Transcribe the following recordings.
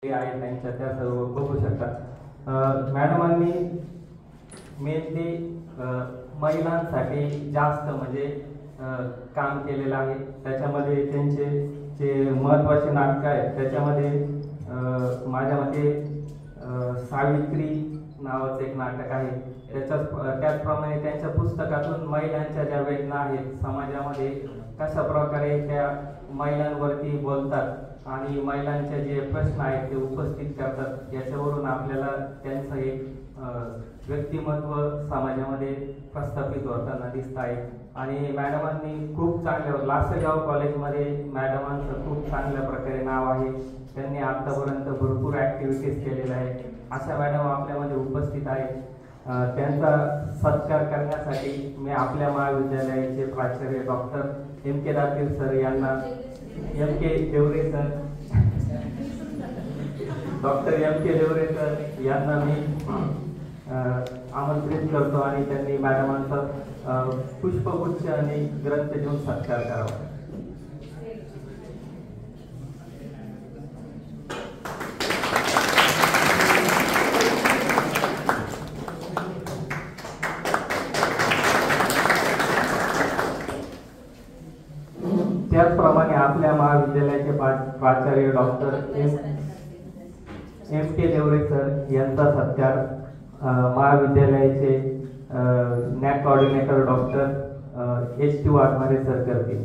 आहेत त्यांच्या त्या सर्व बघू शकता। मॅडमांनी मेनली महिलांसाठी जास्त म्हणजे काम केलेलं आहे। त्याच्यामध्ये त्यांचे जे महत्त्वाचे नाटक आहेत त्याच्यामध्ये माझ्या मते सावित्री नावाचं एक नाटक आहे। त्याचप्रमाणे त्यांच्या पुस्तकातून महिलांच्या ज्या वेदना आहेत समाजामध्ये कशा प्रकारे त्या महिलांवरती बोलतात आणि महिलांचे जे प्रश्न आहेत ते उपस्थित करतात याच्यावरून आपल्याला त्यांचं एक व्यक्तिमत्व समाजामध्ये प्रस्थापित होताना दिसत आहे। आणि मॅडमांनी खूप चांगल्या लासलगाव कॉलेजमध्ये मॅडमांचं खूप चांगल्या प्रकारे नाव आहे। त्यांनी आतापर्यंत भरपूर ॲक्टिव्हिटीज केलेल्या आहेत। अशा मॅडम आपल्यामध्ये उपस्थित आहेत। त्यांचा सत्कार करण्यासाठी मी आपल्या महाविद्यालयाचे प्राचार्य डॉक्टर M.K. दातीर सर यांना M.K. Deore sir doctor M.K. Deore sir यांना मी आमंत्रित करतो आणि त्यांनी मॅडमांचा पुष्पगुच्छ आणि ग्रंथ देऊन सत्कार करावा। त्याचप्रमाणे आपल्या महाविद्यालयाचे प्राचार्य डॉक्टर M.K. देवरे सर यांचा सत्कार महाविद्यालयाचे NAAC coordinator doctor H.T. Waghmare sir करतील।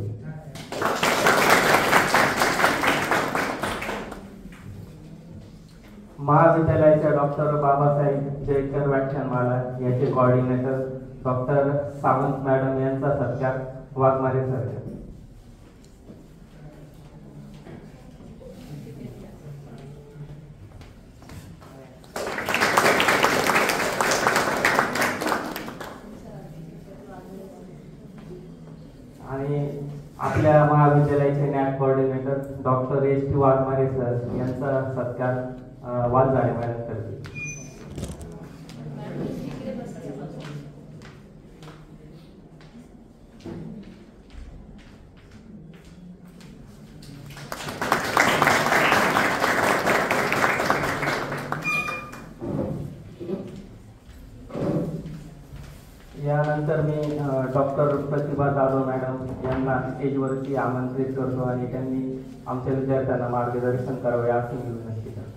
महाविद्यालयाच्या डॉक्टर बाबासाहेब जयकर व्याख्यानमाला याचे कोऑर्डिनेटर डॉक्टर सावंत मॅडम यांचा सत्कार वाघमारे सर करतील। आणि आपल्या महाविद्यालयाचे NAAC coordinator doctor H.T. Waghmare sir यांचा सत्कार वालझाडे मॅडम करतील। यानंतर मी डॉक्टर प्रतिभा जाधव मॅडम यांना स्टेजवरती आमंत्रित करतो आणि त्यांनी आमच्या विद्यार्थ्यांना मार्गदर्शन करावे अशी मी विनंती करतो।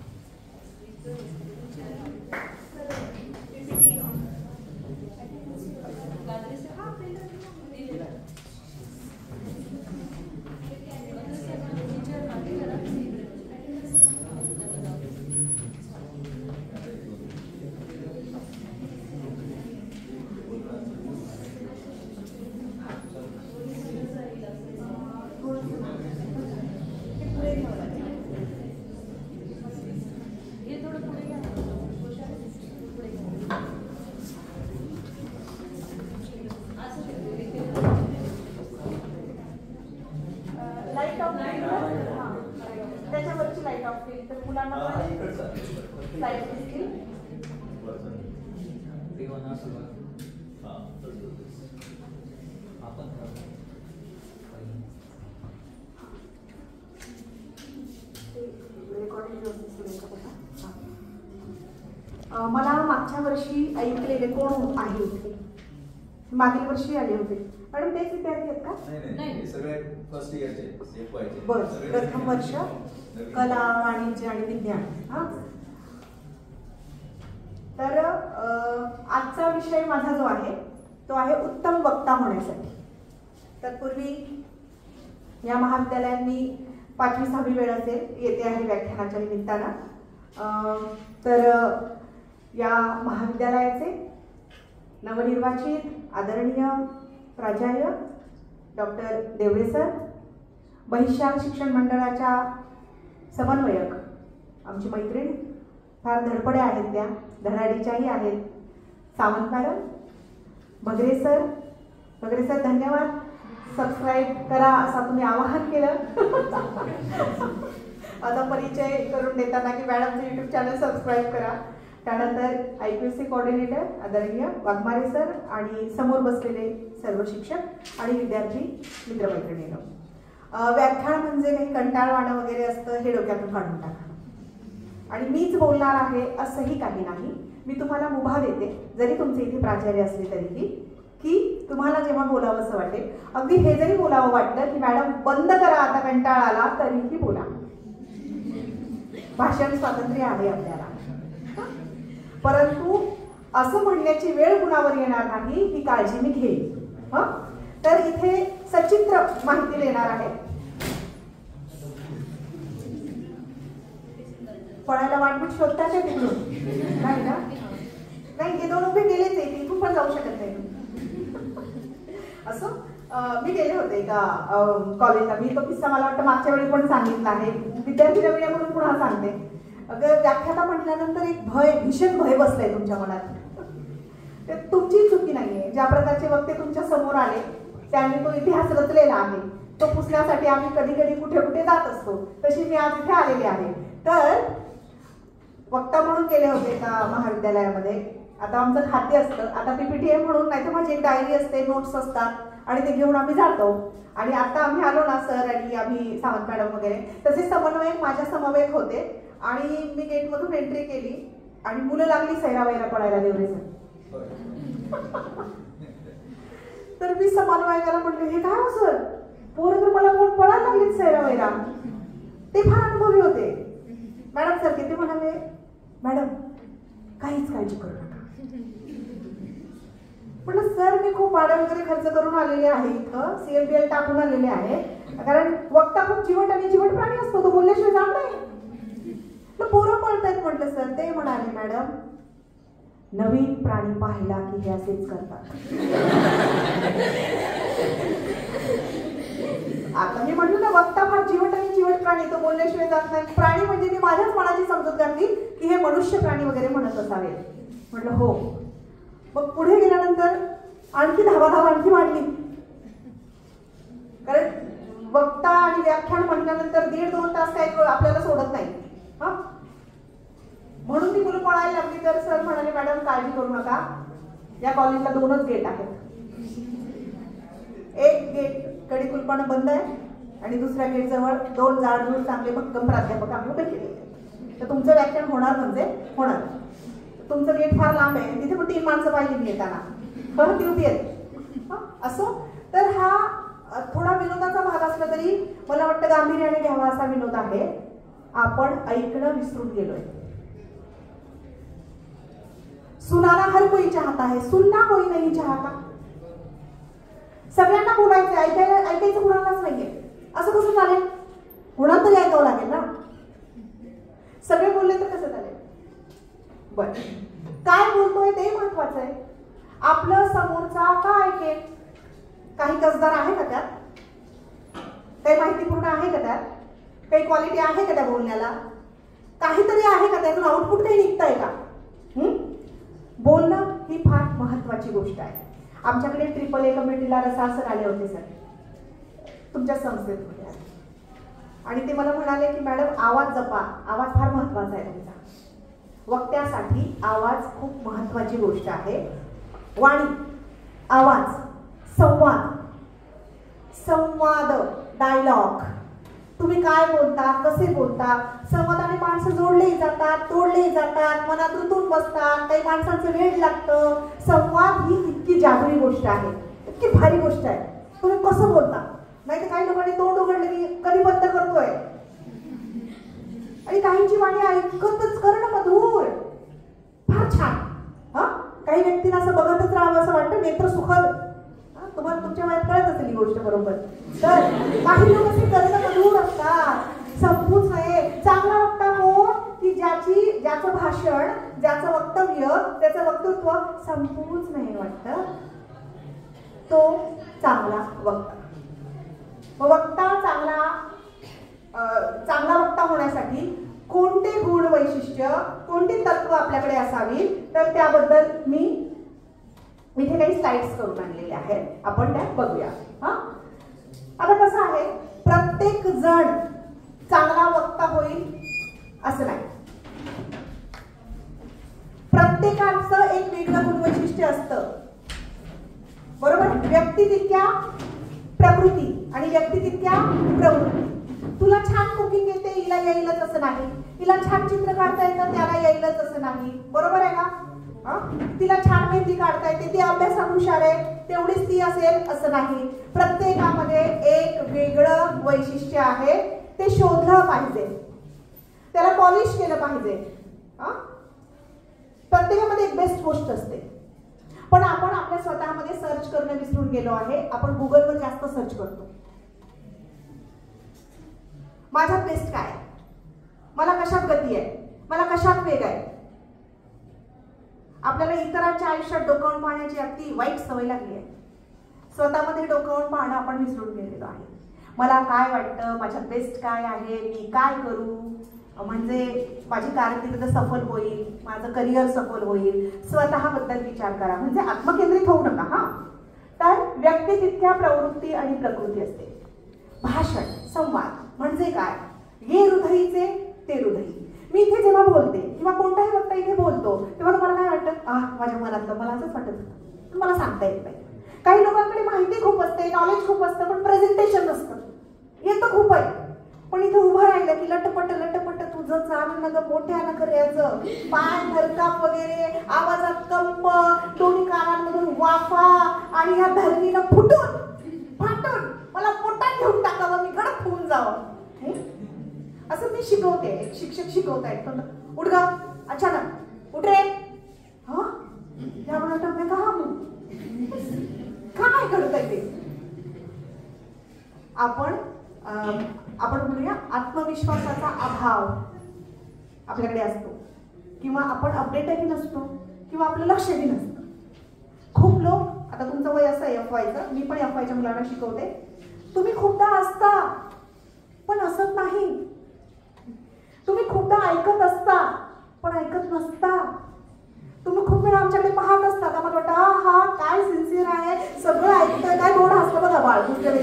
त्याच्यावरची लाईट ऑफ केली तर मुलांना लाईट दिसतील। मला मागच्या वर्षी ऐकलेले कोण आहे इथे? मागील वर्षी आले होते मॅडम, तेच विद्यार्थी आहेत का? नाही, सगळे फर्स्ट इयरचे बरं, प्रथम वर्ष कला वाणिज्य आणि विज्ञान। तर आजचा विषय माझा जो आहे तो आहे उत्तम वक्ता होण्यासाठी। तत्पूर्वी या महाविद्यालयांनी 5वी-6वी वेळ असेल येते आहे व्याख्यानाच्या निमित्तानं। तर या महाविद्यालयाचे नवनिर्वाचित आदरणीय प्राचार्य डॉक्टर देवरे सर, बहिष्यान शिक्षण मंडळाच्या समन्वयक आमची मैत्रीण, फार धडपडे आहेत त्या, धडाडीच्याही आहेत, सावंत मॅडम, भगरे सर धन्यवाद। सबस्क्राईब करा असं तुम्ही आवाहन केलं आता परिचय करून देताना की मॅडमचं यूट्यूब चॅनल सबस्क्राईब करा। त्यानंतर IPSC कोऑर्डिनेटर आदरणीय वाघमारे सर आणि समोर बसलेले सर्व शिक्षक आणि विद्यार्थी मित्रमैत्रिणींनो, व्याख्यान म्हणजे काही कंटाळवाणं वगैरे असतं हे डोक्यातून काढून टाका। आणि मीच बोलणार आहे असंही काही नाही. मी तुम्हाला मुभा देते, जरी तुमचे इथे प्राचार्य असले तरीही, की तुम्हाला जेव्हा बोलावं असं वाटेल, अगदी हे जरी बोलावं वाटलं की मॅडम बंद करा आता कंटाळा आला, तरीही बोला. भाषण स्वातंत्र्य आहे आपल्याला. परंतु असं म्हणण्याची वेळ कुणावर येणार नाही ही काळजी मी घेईन. तर इथे सचित्र माहिती देणार आहे. पळायला वाटबूट शोधता का तिकडून? नाही ना? नाही, हे दोन उभे गेलेच आहे, तिथून पण जाऊ शकत नाही. असं मी गेले होते एका कॉलेजला. मी तो किस्सा मला वाटतं मागच्या वेळी पण सांगितला आहे, विद्यार्थी नवीन म्हणून पुन्हा सांगते. अगं व्याख्याता म्हटल्यानंतर एक भय, भीषण भय बसलाय तुमच्या मनात. ते तुमची चुकी नाहीये. ज्या प्रकारचे वक्ते तुमच्या समोर आले त्यांनी तो इतिहास रचलेला आहे, तो पुसण्यासाठी आम्ही कधी कधी कुठे कुठे जात असतो. तशी मी आज इथे आलेले आहे. तर वक्ता म्हणून गेले होते का महाविद्यालयामध्ये. आता आमचं खाते असतं, आता PPTM म्हणून, नाही तर माझी एक डायरी असते, नोट्स असतात आणि ते घेऊन आम्ही जातो. आणि आता आम्ही आलो ना सर आणि आम्ही सावंत मॅडम वगैरे, तसे समन्वयक माझ्या समवेत होते आणि मी गेटमधून एंट्री केली आणि मुलं लागली सैरावैरा पडायला देवरे सर. तर मी समन्वयकाला म्हटलं, हे काय हो सर, पोरं तर मला कोण पडायला लागलीत सैरावैरा. ते फार अनुभवी होते. मॅडम सर किती म्हणाले, मॅडम काहीच काळजी करू नका. म्हटलं सर मी खूप भाडे वगैरे खर्च करून आलेले आहे, इथं CLBL टाकून आलेले आहे, कारण वक्ता खूप चिवट आणि चिवट प्राणी असतो, तो बोलल्याशिवाय जात नाही. पोरं पळतायत. म्हटलं सर. ते म्हणाले, मॅडम नवीन प्राणी पाहिला की हे असेच करतात. आता मी म्हटलं ना, वक्ता फार चिवट आणि चिवट प्राणी, तो बोलल्याशिवाय जात नाही. प्राणी म्हणजे मी माझ्याच मनाची समजूत घातली की हे मनुष्य प्राणी वगैरे म्हणत असावे. म्हटलं हो. मग पुढे गेल्यानंतर आणखी धावाधाव आणखी वाढली, कारण वक्ता आणि व्याख्यान म्हटल्यानंतर 1.5-2 तास काही आपल्याला सोडत नाही. म्हणून ती मुलं पळायला लागली. तर सर म्हणाले, मॅडम काळजी करू नका, या कॉलेजला 2च गेट आहेत. एक गेट कडी कुलपानं बंद आहे आणि दुसऱ्या गेट जवळ 2 जाडजूड चांगले भक्कम प्राध्यापक आम्ही उभे केले. तर तुमचं व्याख्यान होणार म्हणजे होणार. तुमचं गेट फार लांब आहे, तिथे पण 3 माणसं पाहिजे मी येताना, बरं ती उभी आहेत. असो. तर हा थोडा विनोदाचा भाग असला तरी मला वाटतं गांभीर्याने घ्यावा असा विनोद आहे. आपण ऐकणं विसरून गेलोय. सुनाना हर कोई चाहता है, सुनना कोई नहीं चाहता. सगळ्यांना बोलायचं, ऐकायचं कुणालाच नाहीये. असं कसं चालेल? कुणाला तरी ऐकावं लागेल ना. सगळे बोलले तर कसं चालेल? बर, काय बोलतोय ते महत्वाचं आहे. आपलं समोरचा काय ऐकेल? काही कसदार आहे का त्यात? काही माहितीपूर्ण आहे का त्यात? काही क्वालिटी आहे का त्या बोलण्याला? काहीतरी आहे का त्यातून? आउटपुट काही निघतंय का? बोलणं ही फार महत्वाची गोष्ट आहे. आमच्याकडे AAA कमिटीला रसाळ सर आले होते सर, तुमच्या संस्थेत होते, आणि ते मला म्हणाले की मॅडम आवाज जपा, आवाज फार महत्वाचा आहे तुमचा. वक्त्यासाठी आवाज खूप महत्वाची गोष्ट आहे. वाणी, आवाज, संवाद, संवाद, डायलॉग. तुम्ही काय बोलता, कसे बोलता. संवादाने माणसं जोडलेही जातात, तोडलेही जातात, मनात रुतून बसतात, काही माणसांचं वेळ लागतं. संवाद ही इतकी जादुई गोष्ट आहे, इतकी भारी गोष्ट आहे. तुम्ही कसं बोलता. नाही तर काही लोकांनी तोंड उघडले की कधी बंद करतोय, आणि काहींची वाणी ऐकतच करणं मधुर, फार छान. काही व्यक्तींना असं बघतच राहावं असं वाटतं, नेत्र सुखद. तुम्हाला तुमच्या वयात कळत असेल ही गोष्ट बरोबर. तर काही लोक असे करणं मधुर असतात, संपूच नये. चांगला वक्ता कोण? की ज्याचं भाषण, ज्याचं वक्तव्य, त्याचं वक्तृत्व संपूच नाही वाटतं, तो चांगला वक्ता. वक्ता चांगला वक्ता होण्यासाठी कोणते गुण, वैशिष्ट्य, कोणती तत्व आपल्याकडे असावी, तर त्याबद्दल मी इथे काही स्लाइड्स करून आणलेले आहेत, आपण त्या बघूया. आता कसं आहे, प्रत्येक जण चांगला वक्ता होईल असं नाही. प्रत्येकाचं एक वेगळं गुण वैशिष्ट्य असतं, बरोबर. व्यक्ती तितक्या प्रकृती आणि व्यक्ती तितक्या प्रवृत्ती. तुला छान कुकिंग येते, हिला हिला येईलच असं नाही, हिला छान चित्र काढता येतं त्याला येईलच असं नाही, बरोबर आहे का? तिला छान मेहंदी काढता येते, ती अभ्यासात हुशार आहे तेवढीच ती असेल असं नाही. प्रत्येकामध्ये एक वेगळं वैशिष्ट्य आहे, ते शोधलं पाहिजे, त्याला पॉलिश केलं पाहिजे. प्रत्येकामध्ये एक बेस्ट गोष्ट असते, पण आपण आपल्या स्वतःमध्ये सर्च करणं विसरून गेलो आहे. आपण गुगलवर जास्त सर्च करतो. माझ्यात बेस्ट काय आहे, मला कशात गती आहे, मला कशात वेग आहे. आपल्याला इतरांच्या आयुष्यात डोकावून पाहण्याची अगदी वाईट सवय लागली आहे. स्वतःमध्ये डोकावून पाहणं आपण विसरून गेलेलो आहे. मला काय वाटतं, माझ्यात बेस्ट काय आहे, मी काय करू म्हणजे माझी कारकीर्द सफल होईल, माझं करिअर सफल होईल. स्वतःबद्दल विचार करा, म्हणजे आत्मकेंद्रित होऊ नका. तर व्यक्ती तितक्या प्रवृत्ती आणि प्रकृती असते. भाषण, संवाद म्हणजे काय, ये हृदयीचे ते हृदयी. मी इथे जेव्हा बोलते किंवा कोणताही वक्ता इथे बोलतो तेव्हा तुम्हाला काय वाटतं, माझ्या मनातलं मला असंच वाटत होतं, मला सांगता येत नाही. काही लोकांकडे माहिती खूप असते, नॉलेज खूप असतं, पण प्रेझेंटेशन नसतं. येतं खूप आहे, पण इथं उभं राहिलं की लटपट लटपट तुझं चालणं ग मोठ्यानं करायचं, पाय धरकाप वगैरे, आवाजात कंप, दोन्ही कानांमधून वाफा आणि या धरणीनं फुटून फाटून मला पोटात घेऊन टाकावं, मी गडप होऊन जावं. असं मी शिकवते. एक शिक्षक शिकवतायत, उठ ग, अचानक उठ रे. काय घडत आहे ते. आपण म्हणूया आत्मविश्वासाचा अभाव आपल्याकडे असतो, किंवा आपण अपडेटही नसतो, किंवा आपलं लक्षही नसतं. खूप लोक, आता तुमचं वय असं FYचं, मी पण FYच्या मुलांना शिकवते, तुम्ही खूपदा असता पण असत नाही. तुम्ही खूपदा ऐकत असता पण ऐकत नसता. तुम्ही खूप वेळा आमच्याकडे पाहत असता, आम्हाला वाटतं हा काय सिन्सिअर आहे, सगळं ऐकतोय, काय गोड हसतं बघा बाळ दुसऱ्या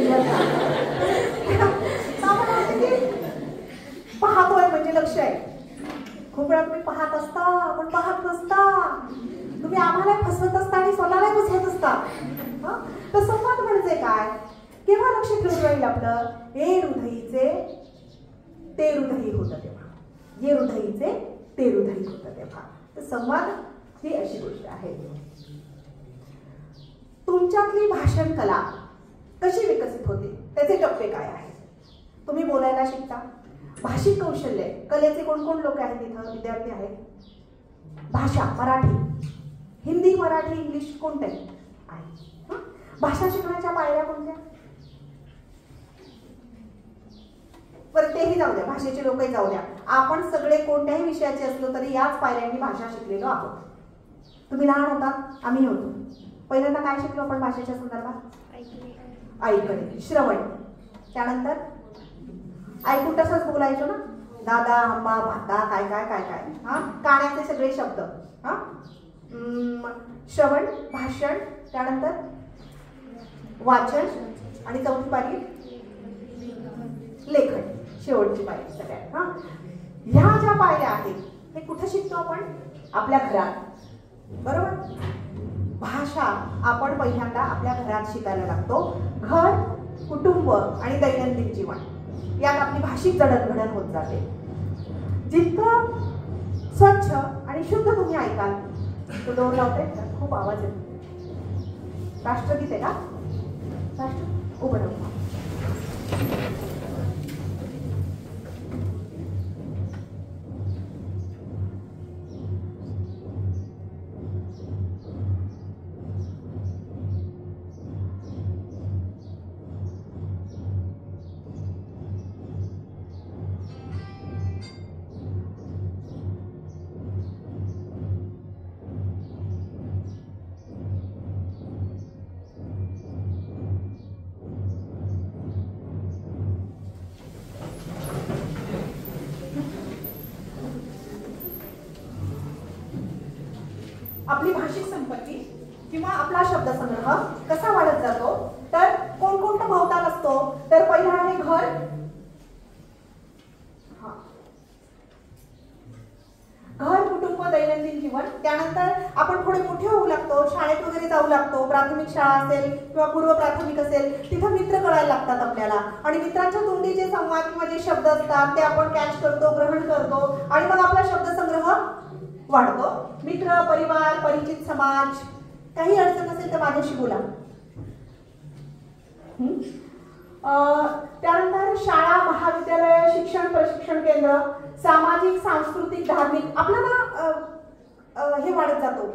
पाहतोय म्हणजे लक्ष आहे. खूप वेळा तुम्ही पाहत असता पण पाहत नसता. तुम्ही आम्हाला फसवत असता आणि स्वतःला फसवत असता. तर संवाद म्हणजे काय, केव्हा लक्ष ठेवून राहील आपलं, हे हृदयीचे ते हृदयी होतं तेव्हा, हे हृदयीचे ते हृदयी होतं तेव्हा. तर संवाद ही अशी गोष्ट आहे. तुमच्यातली भाषण कला कशी विकसित होते, त्याचे टप्पे काय आहेत. तुम्ही बोलायला शिकता, भाषिक कौशल्य, कलेचे कोण कोण लोक आहेत इथं, विद्यार्थी आहेत. भाषा, मराठी, हिंदी, मराठी, इंग्लिश कोणते आहे. भाषा शिकण्याच्या पायऱ्या कोणत्या, बरं तेही जाऊ द्या, भाषेचे लोकही जाऊ द्या. आपण सगळे कोणत्याही विषयाचे असलो तरी याच पायऱ्यांनी भाषा शिकलेलो आहोत. तुम्ही लहान होता, आम्ही होतो. पहिल्यांदा काय शिकलो आपण भाषेच्या संदर्भात, ऐकणे, श्रवण. त्यानंतर ऐकून तसंच बोलायचो ना, दादा, आंबा, भाता, काय काय काय काय. कानाचे सगळे शब्द. श्रवण, भाषण, त्यानंतर वाचन, आणि चौथी पायरी लेखन, शेवटची पायरी सगळ्यात. ह्या ज्या पायऱ्या आहेत हे कुठे शिकतो आपण, आपल्या घरात, बरोबर. भाषा आपण पहिल्यांदा आपल्या घरात शिकायला लागतो. घर, कुटुंब आणि दैनंदिन जीवन यात आपली भाषिक जडणघडण होत जाते. जितकं स्वच्छ आणि शुद्ध तुम्ही ऐकाल, तो दोन लावते खूप आवाज येतो. राष्ट्रगीत आहे का, राष्ट्र उभं राहू. आपली भाषिक संपत्ती किंवा आपला शब्दसंग्रह कसा वाढत जातो, तर कोणकोणता भोवताल असतो. तर पहिला आहे घर. घर, कुटुंब, दैनंदिन दैनंदिन जीवन. त्यानंतर आपण थोडे मोठे होऊ लागतो, शाळेत वगैरे जाऊ लागतो. प्राथमिक शाळा असेल किंवा पूर्व प्राथमिक असेल, तिथं मित्र कळायला लागतात आपल्याला. आणि मित्रांच्या तोंडी जे संवाद किंवा जे शब्द असतात ते आपण कॅच करतो, ग्रहण करतो आणि मग आपला शब्दसंग्रह वाढतो. मित्र, परिवार, परिचित समाज. काही अडचण असेल तर माझ्याशी बोला. त्यानंतर शाळा, महाविद्यालय, शिक्षण, प्रशिक्षण केंद्र, सामाजिक, सांस्कृतिक, धार्मिक. आपल्याला हे वाढत जातो,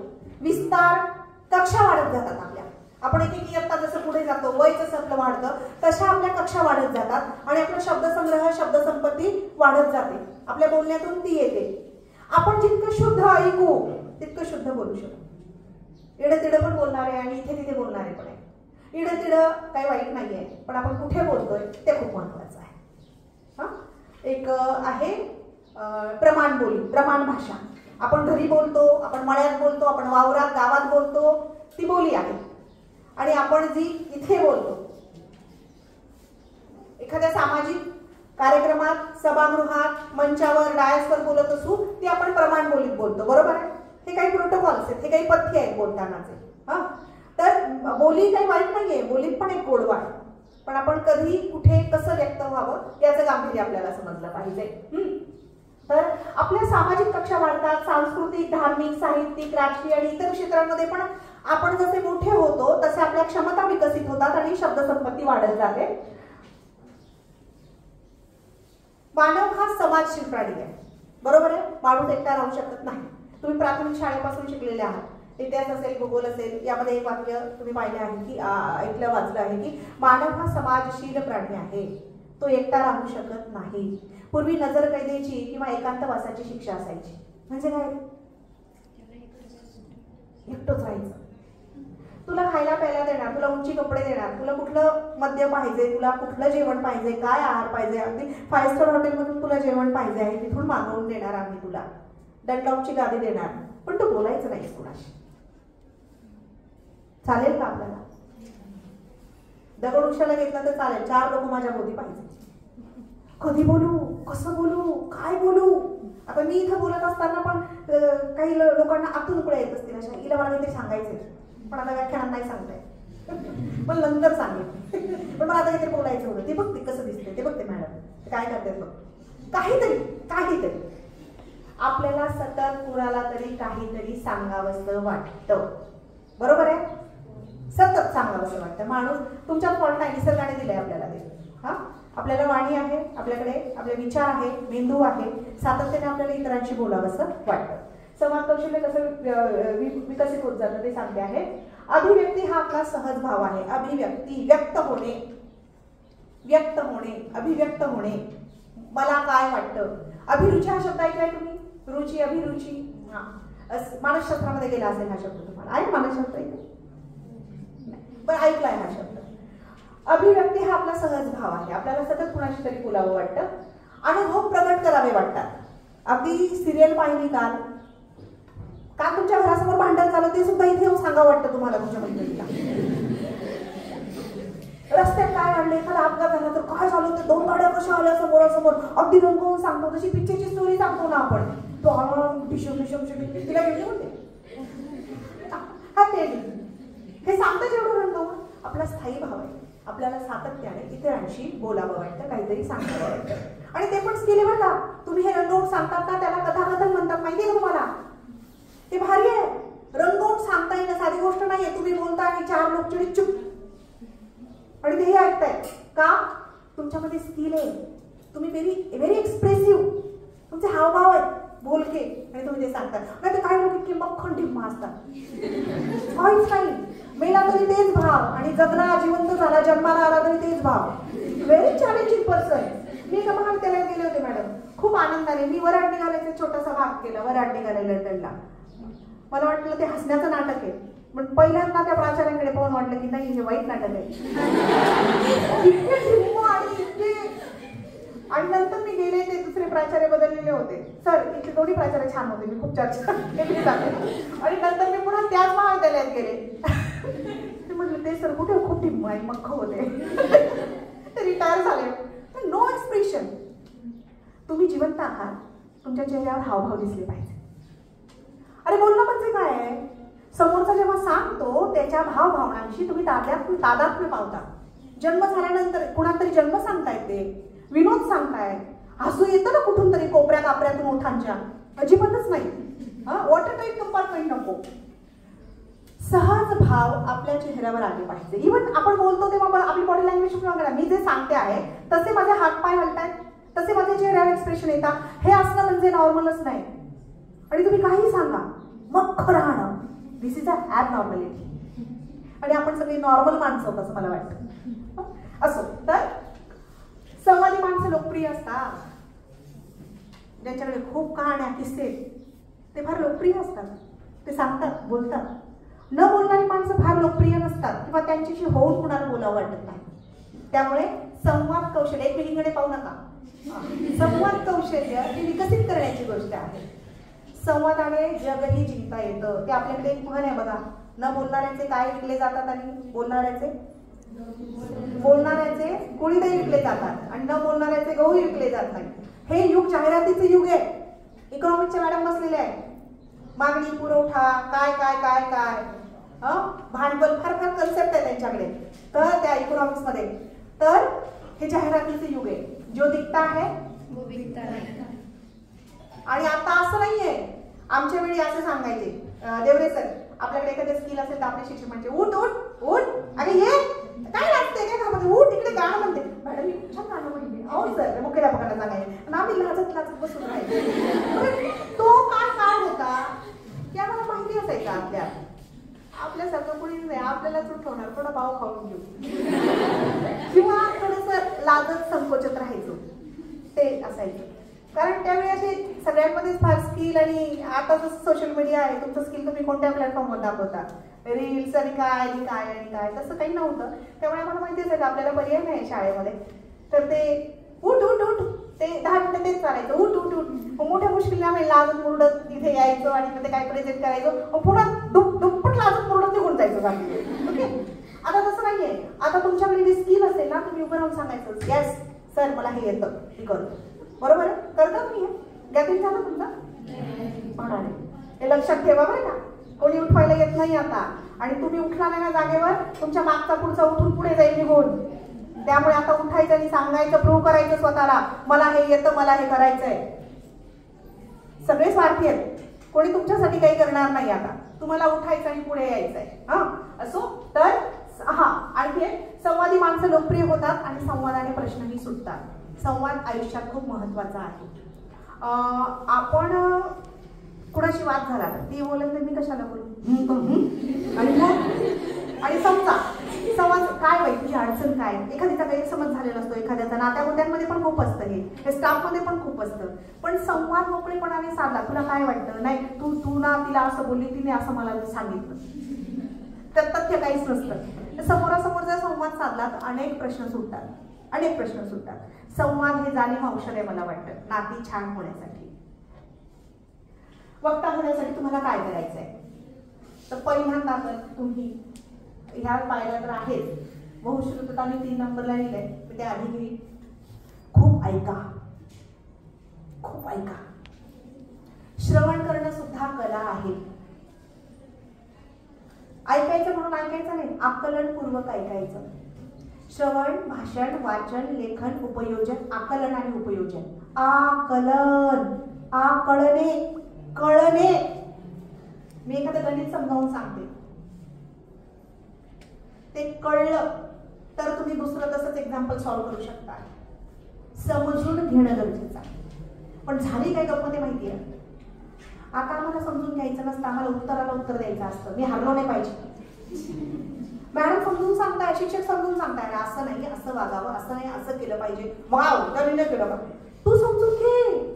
विस्तार, कक्षा वाढत जातात आपल्या. आपण एक इयत्ता जसं पुढे जातो, वय जसं आपलं वाढतं तशा आपल्या कक्षा वाढत जातात आणि आपला शब्दसंग्रह, शब्दसंपत्ती वाढत जाते. आपल्या बोलण्यातून ती येते. आपण जितकं शुद्ध ऐकू तितकं शुद्ध बोलू शकतो. इडं तिडं पण बोलणारे आणि इथे तिथे बोलणारे पण आहे. इडं तिडं काही वाईट नाहीये, पण आपण कुठे बोलतोय ते खूप महत्वाचं आहे. एक आहे प्रमाण बोली, प्रमाण भाषा. आपण घरी बोलतो, आपण मळ्यात बोलतो, आपण वावरात गावात बोलतो, ती बोली आहे. आणि आपण जी इथे बोलतो, एखाद्या सामाजिक कार्यक्रमात, सभागृहात, मंचावर, डायसवर बोलत असू, ती आपण प्रमाण बोलीत बोलतो. बरोबर आहे? हे काही प्रोटोकॉल्स आहेत, हे काही पथ्य आहेत बोलतानाचे. तर बोली काही वाईट नाहीये, बोलीत पण एक गोडवा आहे. पण आपण कधी, कुठे, कसं व्यक्त व्हावं याचं गांभीर्य आपल्याला समजलं पाहिजे. तर आपल्या सामाजिक कक्षा वाढतात. सांस्कृतिक, धार्मिक, साहित्यिक, राजकीय आणि इतर क्षेत्रांमध्ये पण आपण जसे मोठे होतो तसे आपल्या क्षमता विकसित होतात आणि शब्दसंपत्ती वाढत जाते. मानव हा समाजशील प्राणी आहे. बरोबर आहे? माणूस एकटा राहू शकत नाही. तुम्ही प्राथमिक शाळेपासून शिकलेले आहात. इतिहास असेल, भूगोल असेल, यामध्ये एक वाक्य तुम्ही पाहिलं आहे की ऐकलं, वाचलं आहे की मानव हा समाजशील प्राणी आहे. तो एकटा राहू शकत नाही. पूर्वी नजर कैदेची किंवा एकांतवासाची शिक्षा असायची. म्हणजे काय? एकटंच राहायचं. तुला खायला प्यायला देणार, तुला उंची कपडे देणार, तुला कुठलं मद्य पाहिजे, तुला कुठलं जेवण पाहिजे, काय आहार पाहिजे, अगदी 5 स्टार हॉटेलमधून तुला जेवण पाहिजे आहे तिथून मागवून देणार आम्ही तुला. डनलॉपची गादी देणार. पण तू बोलायचं नाहीस कुणाशी. चालेल का आपल्याला? दगड उशाला घेतला तर चालेल, 4 लोक माझ्या भोवती पाहिजे. कधी बोलू, कसं बोलू, काय बोलू. आता मी इथं बोलत असताना पण काही लोकांना आतून उकड्या येत असतील अशा, हिला मला काहीतरी सांगायचंय पण आता व्याख्यानात नाही सांगताय, पण नंतर सांगेल. पण मला आता काहीतरी बोलायचं होतं. ते बघते कसं दिसते, ते बघते मॅडम काय करतात बघ. काहीतरी आपल्याला सतत कुणाला तरी काहीतरी सांगावंसं वाटतं. बरोबर आहे? सतत सांगावंसं वाटतं. माणूस तुमच्यात फॉल्ट नाही, निसर्गाने दिलंय आपल्याला ते. आपल्याला वाणी आहे, आपल्याकडे आपले विचार आहे, मेंदू आहे. सातत्याने आपल्याला इतरांशी बोलावंसं वाटतं. संवाद कौशल्य कसं विकसित होत जातं ते सांगते आहे. अभिव्यक्ती हा आपला सहज भाव आहे. अभिव्यक्ती, व्यक्त होणे, अभिव्यक्त होणे. मला काय वाटतं. अभिरुची हा शब्द ऐकलाय तुम्ही? रुची, अभिरुची. मानसशास्त्रामध्ये गेला असेल हा शब्द तुम्हाला. आहे मानसशास्त्र इथे? पण ऐकलाय हा शब्द. अभिव्यक्ती हा आपला सहज भाव आहे. आपल्याला सतत कुणाशी तरी बोलावं वाटतं. अनुभव प्रकट करावे वाटतात. अगदी सिरियल पाहिली काल तुमच्या घरासमोर भांडण झालं ते सुद्धा इथे येऊन सांगावं वाटतं तुम्हाला तुमच्या मैत्रिणीला. रस्त्यात काय घडलं, एखादा अपघात झाला तर काय झालं, ते 2 गाड्या कशा आल्या समोरासमोर, अगदी रंगवून सांगतो. जशी पिक्चरची स्टोरी सांगतो ना आपण, तो तिला गेली होते. हे सांगतं जेवढं रंगवून. आपला स्थायी भाव आहे. आपल्याला सातत्याने इतरांशी बोलावं वाटतं, काहीतरी सांगावं वाटतं. आणि ते पण स्किल आहे बरं का. तुम्ही हे रंगवून सांगतात ना, त्याला कथाकथन म्हणतात. माहितीये का तुम्हाला? ते भारी आहे. रंगवून सांगता येणं साधी गोष्ट नाहीये. तुम्ही बोलता आणि 4 लोक चिडीत चुप आणि तेही ऐकतायत का? तुमच्यामध्ये स्किल आहे. तुम्ही व्हेरी एक्सप्रेसिव्ह. तुमचे हावभाव आहेत बोलके आणि तुम्ही ते सांगता. नाही तर काही लोक इतके मक्खन ढिम्मा असतात. काहीच नाही. मेला तरी तेच भाव आणि जगला, जिवंत झाला, जन्माला आला तरी तेच भाव. Very challenging person. मी एका महाविद्यालयात गेले होते मॅडम. खूप आनंदाने मी वराड निघालायचा छोटासा भाग केला. वराड निघाला लंडनला. मला वाटलं ते हसण्याचं नाटक आहे. पण पहिल्यांदा त्या प्राचार्यांकडे पाहून वाटलं की नाही, हे वाईट नाटक आहे. आणि नंतर मी गेले, ते दुसरे प्राचार्य बदललेले होते. सर इथे दोन्ही प्राचार्य छान होते. मी खूप चर्चा केली जाते. आणि नंतर मी पुन्हा त्याच महाविद्यालयात गेले. ते म्हटलं ते सर कुठे, खूप टिम्म आहे, मख्ख होते. ते रिटायर झाले. No expression. तुम्ही जिवंत आहात. तुमच्या चेहऱ्यावर हावभाव दिसले पाहिजे. अरे बोलणं म्हणजे काय आहे? समोरचा जेव्हा सांगतो त्याच्या भावभावनांशी तुम्ही तादात्म्य पावता. जन्म झाल्यानंतर कुणातरी जन्म सांगतायत, ते विनोद सांगतायत, हसू येतं ना कुठून तरी कोपऱ्या कापऱ्यातून ओठांच्या, अजिबातच नाही. वॉटर टाईप कंपार्टमेंट नको. सहज भाव आपल्या चेहऱ्यावर आले पाहिजे. इव्हन आपण बोलतो तेव्हा आपली बॉडी लँग्वेज वगैरे, मी जे सांगते आहे तसे माझे हातपाय हलतायत, तसे माझ्या चेहऱ्यावर एक्सप्रेशन येतात, हे असणं म्हणजे नॉर्मलच नाही. आणि तुम्ही काही सांगा मग खरं राहणं, दिस इज अ ॲबनॉर्मॅलिटी. आणि आपण सगळी नॉर्मल माणसं आहोत असं मला वाटतं. असो तर संवादी माणसं लोकप्रिय असतात. ज्यांच्याकडे खूप कहाण्या किस्से ते फार लोकप्रिय असतात. ते सांगतात, बोलतात. न बोलणारी माणसं फार लोकप्रिय नसतात किंवा त्यांच्याशी होऊन कुणाला बोलावं वाटत नाही. त्यामुळे संवाद कौशल्य, एकमेकींकडे पाहू नका. संवाद कौशल्य हे विकसित करण्याची गोष्ट आहे. संवादाने जगही जिंकता येतं. ते आपल्याकडे एक म्हण आहे बघा, न बोलणाऱ्याचे काय विकले जातात आणि बोलणाऱ्याचे कुळीदही विकले जातात आणि न बोलणाऱ्याचे गहू विकले जात नाही. हे युग जाहिरातीचे युग आहे. इकॉनॉमिक्सच्या मॅडम बसलेले आहे. मागणी पुरवठा काय काय काय काय भांडवल फार फार कन्सेप्ट आहे त्यांच्याकडे. तर त्या इकॉनॉमिक्स मध्ये तर हे जाहिरातीचे युग आहे. जो दिखता है वो बिकता नहीं. आणि आता असं नाहीये. आमच्या वेळी असं सांगायचे, देवरे सर आपल्याकडे एखादं स्किल असेल तर आपले शिक्षक म्हणजे उठ उठ उठ आणि हे काय लागते काय का उठ इकडे गाणं म्हणते. मॅडम मी छान गाणं म्हणते. हो सर मुख्याध्यापकांना सांगायचे आणि आम्ही लाजत लाजत बसून राहायचो. तो काय होता की आम्हाला माहिती असायचं आपल्यासारखं कोणी नाही. आपल्याला उठवणार, थोडा भाव खाऊन घेऊ किंवा थोडंसं लाजत संकोचत राहायचो ते असायचं. कारण त्यावेळी असे सगळ्यांमध्येच फार स्किल, आणि आता जसं सोशल मीडिया आहे, तुमचं स्किल तुम्ही कोणत्या प्लॅटफॉर्मवर दाखवता, रील्स आणि काय आणि काय आणि काय, तसं काही नव्हतं. त्यामुळे आम्हाला माहितीच आहे आपल्याला पर्याय नाही शाळेमध्ये. तर ते उठ उठ उठ ते 10 मिनिटं तेच चालायचं, उठ उठ उठ. मग मोठ्या मुश्किलने आम्ही लाजत मुरडत इथे यायचो आणि मग ते काय प्रेझेंट करायचो, मग पुन्हा दुप्पट लाजत मुरडत निघून जायचो बाकी. ओके, आता तसं नाहीये. आता तुमच्याकडे जी स्किल असेल ना, तुम्ही उभं राहून सांगायचं, येस सर मला हे येतं, मी करतो. बरोबर आहे, करता तुम्ही. गॅपिंग झालं तुमचा म्हणाले, हे लक्षात ठेवा बरं का. कोणी उठवायला येत नाही आता, आणि तुम्ही उठला नाही ना जागेवर, तुमच्या मागचा पुढचा उठून पुढे जाईल निघून. त्यामुळे आता उठायचं आणि सांगायचं, प्रूव्ह करायचं स्वतःला, मला हे येतं, मला हे करायचंय. सगळे स्वार्थी आहेत, कोणी तुमच्यासाठी काही करणार नाही. आता तुम्हाला उठायचं आणि पुढे यायचंय. असो तर आणखी संवादी माणसं लोकप्रिय होतात आणि संवादाने प्रश्नही सुटतात. संवाद आयुष्यात खूप महत्वाचा आहे. आपण कुणाशी वाद झाला तर ती बोलत नाही, मी कशाला बोलू, आणि समजा संवाद काय बाई तुझी अडचण काय, एखाद्याचा गैरसमज झालेला असतो, एखाद्याचा नात्यामध्ये पण खूप असतं, हे स्टाफमध्ये पण खूप असतं. पण संवाद मोकळेपणाने साधला, तुला काय वाटतं, नाही तू ना तिला असं बोलली, तिने असं मला सांगितलं, तर तथ्य काहीच नसतं. समोरासमोर जर संवाद साधला तर अनेक प्रश्न सुटतात. संवाद हे जाणीव औषध आहे मला वाटतं नाती छान होण्यासाठी. वक्ता होण्यासाठी तुम्हाला काय करायचंय, तर पहिल्यांदा तर तुम्ही ह्या पायऱ्या तर आहेत. बहुश्रुतता मी 3 नंबरला लिहिलंय, ते आधी खूप ऐका. श्रवण करणं सुद्धा कला आहे. ऐकायचं म्हणून ऐकायचं नाही, आकलनपूर्वक ऐकायचं. श्रवण, भाषण, वाचन, लेखन, उपयोजन, आकलन आणि उपयोजन. कळणे. मी एखादं गणित समजावून सांगते, ते कळलं तर तुम्ही दुसरं तसंच एक्झाम्पल सॉल्व्ह करू शकता. समजून घेणं गरजेचं आहे. पण झाली काय गप्प ते माहिती आहे, आता आम्हाला समजून घ्यायचं नसतं, आम्हाला उत्तराला उत्तर द्यायचं असतं. मी हरलो नाही पाहिजे. मॅडम समजून सांगताय, शिक्षक समजून सांगताय, असं नाही, असं वागावं, असं नाही, असं केलं पाहिजे, वाव त्यांनी केलं का, तू समजून घे.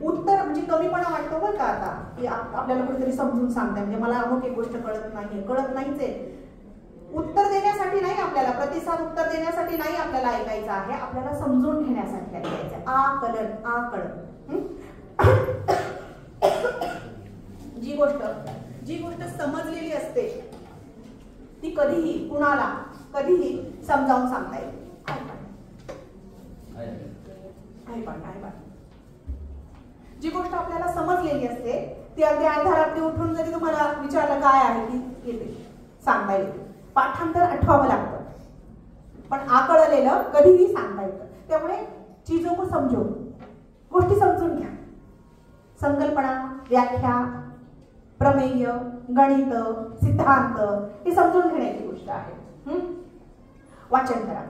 उत्तर म्हणजे कमीपणा वाटतो बरं का आता, की आपल्याला कुठेतरी समजून सांगताय, म्हणजे मला अमुक एक गोष्ट कळत नाहीच आहे. उत्तर देण्यासाठी नाही आपल्याला, प्रतिसाद उत्तर देण्यासाठी नाही आपल्याला ऐकायचं आहे, आपल्याला समजून घेण्यासाठी ऐकायचं आहे. आकलन. जी गोष्ट समजलेली असते ती कधीही कुणाला कधीही समजावून सांगता येईल. जी गोष्ट आपल्याला समजलेली असते ती अगदी अर्ध्या रात्री उठून जरी तुम्हाला विचारलं काय आहे की येते, सांगता येते. पाठांतर आठवावं लागतं, पण आकळलेलं कधीही सांगता येतं. त्यामुळे चीजों को समजो, गोष्टी समजून घ्या. संकल्पना, व्याख्या, प्रमेय, गणित, सिद्धांत हे समजून घेण्याची गोष्ट आहे. वाचन करा.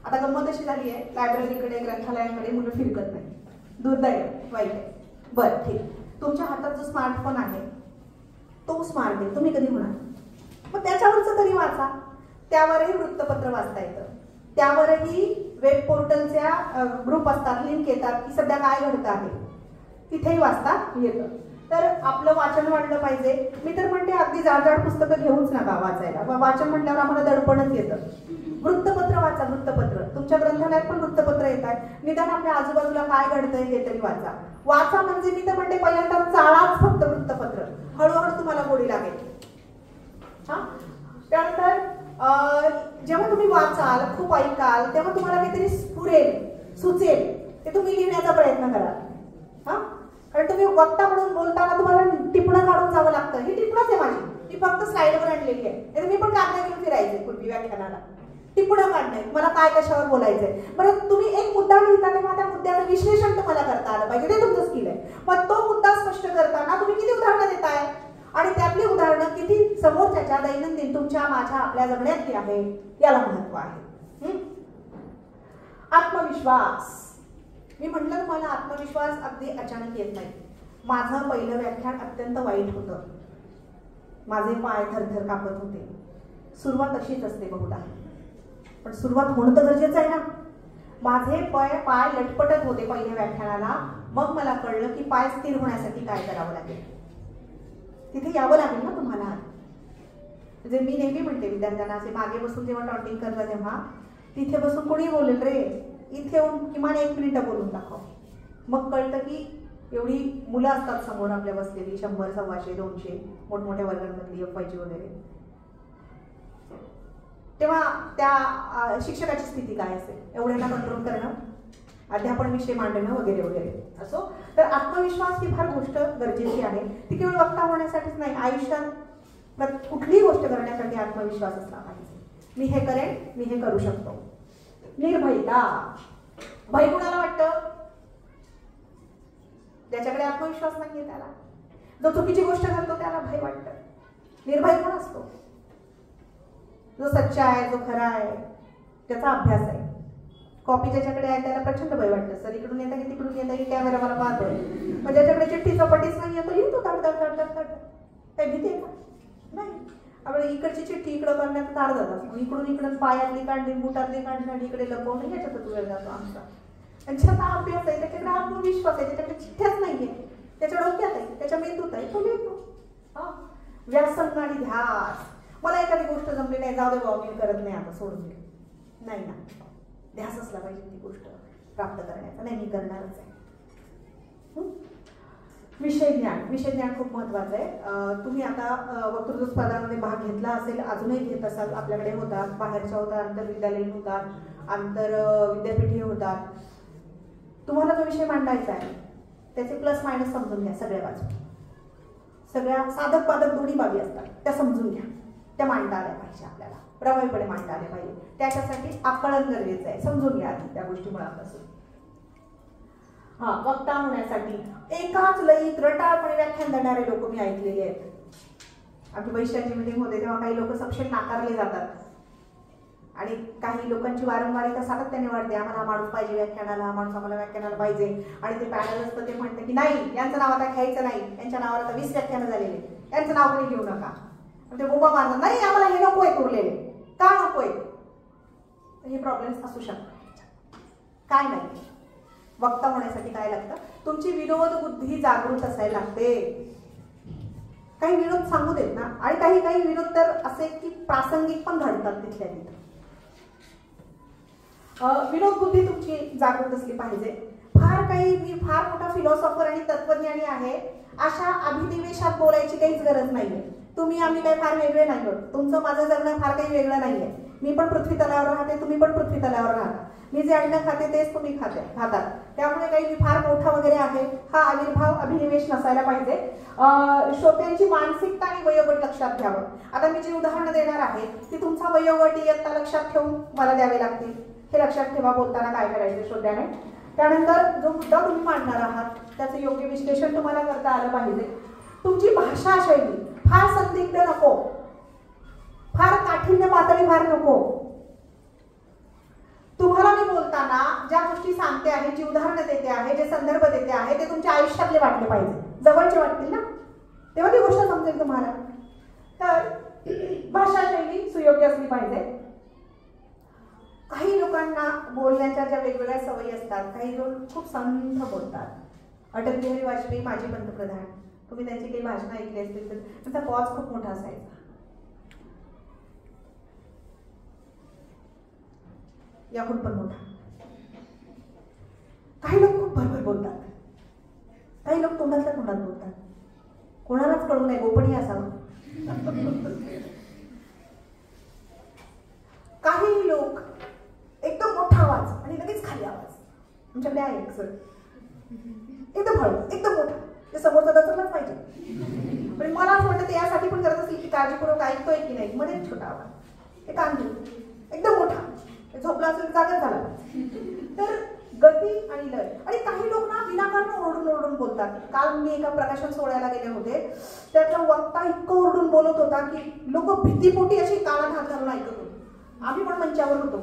आता गंमत अशी झाली आहे, लायब्ररीकडे ग्रंथालयांकडे मुलं फिरकत नाही. दुर्दैव, वाईट आहे. बरं ठीक, तुमच्या हातात जो स्मार्टफोन आहे तो स्मार्ट आहे, तुम्ही कधी होणार? मग त्याच्यावरचं तरी वाचा. त्यावरही वृत्तपत्र वाचता येतं, त्यावरही वेब पोर्टलच्या ग्रुप असतात, लिंक येतात की सध्या काय घडतं आहे, तिथेही वाचता येतं. तर आपलं वाचन वाढलं पाहिजे. मी तर म्हणते अगदी जाड पुस्तकं घेऊच नका वाचायला. वाचन म्हटल्यावर आम्हाला दडपणच येतं. वृत्तपत्र वाचा, वृत्तपत्र. तुमच्या ग्रंथालयात पण वृत्तपत्र येत आहे, निदान आपल्या आजूबाजूला काय घडतंय हे तरी वाचा. वाचा म्हणजे मी तर म्हणते पहिल्यांदा चाळाच फक्त वृत्तपत्र, हळूहळू तुम्हाला गोडी लागेल. हा, त्यानंतर जेव्हा तुम्ही वाचाल, खूप ऐकाल, तेव्हा तुम्हाला काहीतरी स्फुरेल, सुचेल, ते तुम्ही लिहिण्याचा प्रयत्न कराल. हा, कारण तुम्ही वक्ता म्हणून बोलताना तुम्हाला टिपणं काढून जावं लागतं. ही टिपणंच आहे माझी, मी फक्त स्लाइडवर आणलेली आहे. मी पण कागद घेऊन फिरायचे पूर्वी व्याख्यानाला, टिपणं काढणे, मला काय कशावर बोलायचंय. बरं, तुम्ही एक मुद्दा लिहिता तेव्हा त्या मुद्द्याचं विश्लेषण तुम्हाला करता आलं पाहिजे, ते तुमचं स्किल आहे. मग तो मुद्दा स्पष्ट करताना तुम्ही किती उदाहरणं देताय आणि त्यातली उदाहरणं किती समोरच्याच्या दैनंदिन तुमच्या, माझ्या, आपल्या जगण्यातली आहे, याला महत्व आहे. आत्मविश्वास. मी म्हटलं तुम्हाला आत्मविश्वास अगदी अचानक येत नाही. माझं पहिलं व्याख्यान अत्यंत वाईट होतं. माझे पाय थरथर कापत होते. सुरुवात अशीच असते बहुधा, पण सुरुवात होणं तर गरजेचं आहे ना. माझे पाय लटपटत होते पहिल्या व्याख्यानाला. मग मला कळलं की पाय स्थिर होण्यासाठी काय करावं लागेल. तिथे यावं लागेल ना तुम्हाला. म्हणजे मी नेहमी म्हणते विद्यार्थ्यांना, असे मागे बसून जेव्हा टॉन्टिंग करता तेव्हा तिथे बसून कोणी बोलेल रे, इथे येऊन किमान 1 मिनिट बोलून दाखव. मग कळतं की एवढी मुलं असतात समोर आपल्या बसलेली, 100, 125, 200 मोठमोठ्या वर्गांमधली, FYG वगैरे. तेव्हा त्या शिक्षकाची स्थिती काय असेल, एवढ्यांना कंट्रोल करणं, अध्यापन विषय मांडणं वगैरे वगैरे. असो, तर आत्मविश्वास ही फार गोष्ट गरजेची आहे. ती केवळ वक्ता होण्यासाठीच नाही, आयुष्यात कुठलीही गोष्ट करण्यासाठी आत्मविश्वास असला पाहिजे. मी हे करेन, मी हे करू शकतो. निर्भयता. भय कुणाला वाटतं? ज्याच्याकडे आत्मविश्वास नाहीये त्याला. जो चुकीची गोष्ट करतो त्याला भय वाटतं. निर्भय कोण असतो? जो सच्चा आहे, जो खरा आहे, त्याचा अभ्यास आहे. कॉपी ज्याच्याकडे आहे त्याला प्रचंड भय वाटतं. सर इकडून येतं की तिकडून येतं की कॅमेरा मला पाहतोय. पण ज्याच्याकडे चिठ्ठी चपटीच नाही येतो, येतो तड तड तड तड तड. काय भीती आहे का? नाही. आपण इकडची चिठ्ठी इकडं करण्यात काढ जातात, इकडून इकडून पायातली काढली, बुटातली काढली आणि इकडे लपवून याच्यातच वेळ जातो आमचा. आणि ज्याचा अभ्यास आहे, त्याच्याकडे आत्मविश्वास आहे, त्याच्याकडे चिठ्ठ्याच नाहीये, त्याच्या डोक्यात आहे, त्याच्या मेंदूत आहे, तो लिहितो. हा, व्यासंग आणि ध्यास. मला एखादी गोष्ट जमली नाही, जाऊ दे बाबा मी करत नाही, आता सोडून दे. नाही ना, ध्यास असला पाहिजे ती गोष्ट प्राप्त करण्याचा. नाही, मी करणारच आहे. विषय ज्ञान. विषय ज्ञान खूप महत्वाचं आहे. तुम्ही आता वक्तृत्व स्पर्धांमध्ये भाग घेतला असेल, अजूनही घेत असाल. आपल्याकडे होतात, बाहेरच्या होतात, आंतरविद्यालयीन होतात, आंतर विद्यापीठी होतात. तुम्हाला जो विषय मांडायचा आहे त्याचे प्लस मायनस समजून घ्या. सगळ्या बाजू, सगळ्या साधक बाधक दोन्ही बाबी असतात, त्या समजून घ्या. त्या मांडता आल्या पाहिजे, आपल्याला प्रभावीपणे मांडता आल्या पाहिजे. त्याच्यासाठी आकलन गरजेचं आहे. समजून घ्या आधी त्या गोष्टी मुळापासून. हा, वक्ता होण्यासाठी एकाच लयीत रटाळपणे व्याख्यान देणारे लोक मी ऐकलेले आहेत. आमची वैशाची मीटिंग होते तेव्हा काही लोक सपशेल नाकारले जातात आणि काही लोकांची वारंवारिता सातत्याने वाढते. आम्हाला माणूस पाहिजे व्याख्यानाला, माणूस आम्हाला व्याख्यानाला पाहिजे. आणि ते पॅनल असतं ते म्हणते की नाही, यांचं नाव आता घ्यायचं नाही, यांच्या नावावर आता 20 व्याख्यानं झालेले, यांचं नाव कोणी घेऊ नका. ते बोबा मारतात, नाही आम्हाला हे नको आहे उरलेले. का नको आहे? हे प्रॉब्लेम्स असू शकतात. काय नाही, वक्ता होण्यासाठी काय लागतं? तुमची विनोद बुद्धी जागृत असायला लागते. काही विनोद सांगू देत ना, आणि काही विनोद तर असे की प्रासंगिक पण घडतात तिथल्या तिथं. विनोद बुद्धी तुमची जागृत असली पाहिजे. मी फार मोठा फिलॉसॉफर आणि तत्वज्ञानी आहे अशा अभिनिवेशात बोलायची काहीच गरज नाहीये. तुम्ही आम्ही काही फार वेगळे नाही आहोत. तुमचं माझं जगणं फार काही वेगळं नाहीये. मी पण पृथ्वी तलावर राहते, तुम्ही पण पृथ्वी तलावर राहता. मी जे अन्न खाते तेच तुम्ही खातात. त्यामुळे काही मी फार मोठा वगैरे आहे हा आविर्भाव अभिनिवेश नसायला पाहिजे. श्रोत्यांची मानसिकता आणि वयोगट लक्षात घ्यावं. आता मी जी उदाहरणं देणार आहे ती तुमचा वयोगट इयत्ता लक्षात ठेवून मला द्यावे लागतील. हे लक्षात ठेवा बोलताना काय करायचं श्रोत्याने. त्यानंतर जो मुद्दा तुम्ही मांडणार आहात त्याचं योग्य विश्लेषण तुम्हाला करता आलं पाहिजे. तुमची भाषा शैली फार संदिग्ध नको, फार काठिण्य पातळी फार नको. तुम्हाला मी बोलताना ज्या गोष्टी सांगते आहे, जी उदाहरणं देते आहे, जे संदर्भ देते आहे ते तुमच्या आयुष्यातले वाटले पाहिजे, जवळचे वाटतील ना, तेव्हा ती गोष्ट समजेल तुम्हाला. तर भाषा शैली सुयोग्य असली पाहिजे. काही लोकांना बोलण्याच्या ज्या वेगवेगळ्या सवयी असतात, काही लोक खूप संथ बोलतात. अटल बिहारी वाजपेयी माजी पंतप्रधान, तुम्ही त्यांची काही भाषणं ऐकली असतील तर त्यांचा पॉज खूप मोठा असायचा. याहून पण मोठा. काही लोक खूप भरभर बोलतात, काही लोक तोंडातल्या तोंडात बोलतात, कोणालाच कळू नये, गोपनीय असावं. काही लोक एकदम मोठा आवाज आणि लगेच खाली आवाज. तुमच्याकडे आहे एक सर एकदम हळू एकदम मोठा, ते समोरचा दचकलाच पाहिजे. पण मला असं वाटतं ते यासाठी पण करत असेल की काळजीपूर्वक ऐकतोय की नाही. मध्ये छोटा आवाज, एक कांदू एकदम मोठा, झोपला असेल जागच झाला. तर गती आणि लय. आणि काही लोक ना विनाकारण ओरडून ओरडून बोलतात. काल मी एका प्रकाशन सोहळ्याला गेले होते, त्यातला वक्ता इतकं ओरडून बोलत होता की लोक भीतीपोटी अशी कानात हात घालून ऐकत होते. आम्ही पण मंचावर होतो.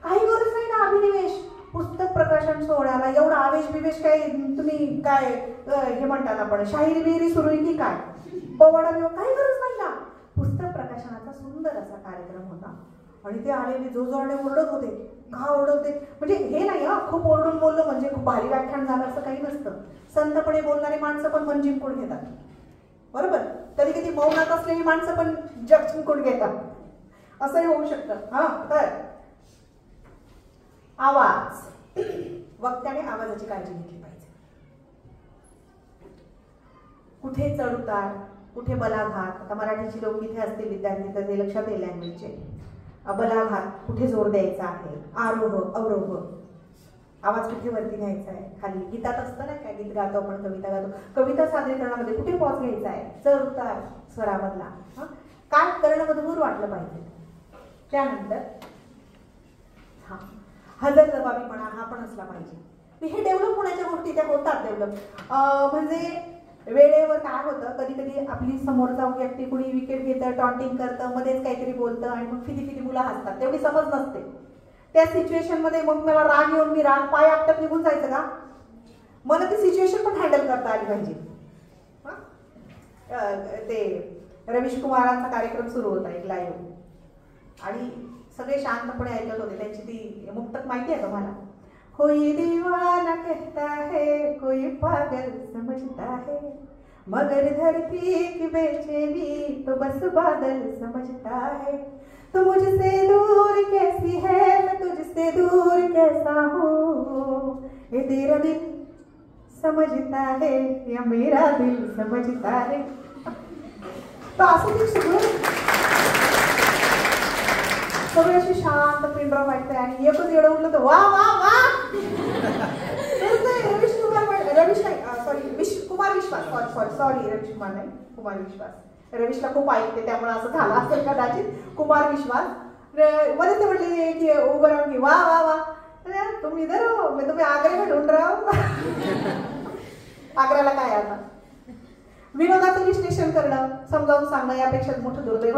काही गरज नाही ना अभिनिवेश. पुस्तक प्रकाशन सोहळ्याला एवढा आवेश बिवेश काय, तुम्ही काय हे म्हणतात आपण शाहिरी बिहिरी सुरू आहे की काय, पवाडा बिवा, काही गरज नाही ना. पुस्तक प्रकाशनाचा सुंदर असा कार्यक्रम होता आणि ते आलेले जोजोरडे ओरडत होते. का ओरडत होते म्हणजे हे नाही हा खूप ओरडून बोललो म्हणजे खूप भारी व्याख्यान झालं असं काही नसतं. संतपणे बोलणारी माणसं पण मन जिंकून घेतात, बरोबर. कधी कधी मौनात असलेली माणसं पण जग जिंकून घेतात, असंही होऊ शकतं. हा तर आवाज, वक्त्याने आवाजाची काळजी घेतली पाहिजे. कुठे चढ उतार, कुठे बलाघात. आता मराठीची लोक इथे असतील विद्यार्थी तर ते लक्षात येईल लँग्वेजचे. बलाघात, कुठे जोर द्यायचा आहे, आरोह अवरोह, आवाज कुठे वरती घ्यायचा आहे, खाली. गीतात असतं ना काय, गीत गातो आपण, कविता गातो, कविता सादरीकरणामध्ये कुठे पॉज घ्यायचा आहे, चढ उतार स्वरामधला, काय करणं मधुर वाटलं पाहिजे. त्यानंतर हजर जबाबीपणा हा पण असला पाहिजे. हे डेव्हलप होण्याच्या गोष्टी त्या होतात डेव्हलप. म्हणजे वेळेवर काय होतं, कधी कधी आपली समोरचा व्यक्ती कुणी विकेट घेतं, टॉन्टिंग करतं, मध्येच काहीतरी बोलतं आणि मग फिदी फिदी मुलं हसतात. तेवढी समज नसते त्या सिच्युएशन मध्ये. मग मला राग येऊन मी राग पाय आपटत निघून जायचं का. मला ती सिच्युएशन पण हँडल करता आली पाहिजे. ते रवीश कुमारांचा कार्यक्रम सुरू होता एक लाईव्ह आणि सगळे शांतपणे ऐकत होते. त्यांची ती मुक्तक माहिती आहे तुम्हाला. कोई दीवाना कहता है, कोई पागल समझता है, मगर धरती की बेचैनी तो बस बादल समझता है. तू मुझसे दूर कैसी है, मैं तुझसे दूर कैसा हूँ, ये तेरा दिल समझता है या मेरा दिल समझता है. तो असं ती सगळे अशी शांत पिंडरा वाटते आणि एकच एवढं उठलं तर वा वा वा. रवीश नाही सॉरी कुमार विश्वास, सॉरी रवीश कुमार नाही, कुमार विश्वास. रवीशला खूप ऐकते त्यामुळे असं झालं असेल कदाचित. कुमार विश्वास मध्ये ते म्हटले की उभं राहून की वा वा वा, तुम्ही इधर हो, मी तुम्ही आग्रा में ढूंढ रहा हूं. आग्र्याला काय आता विनोदाचं विश्लेषण करणं, समजावून सांगणं यापेक्षा मोठं दुर्दैव.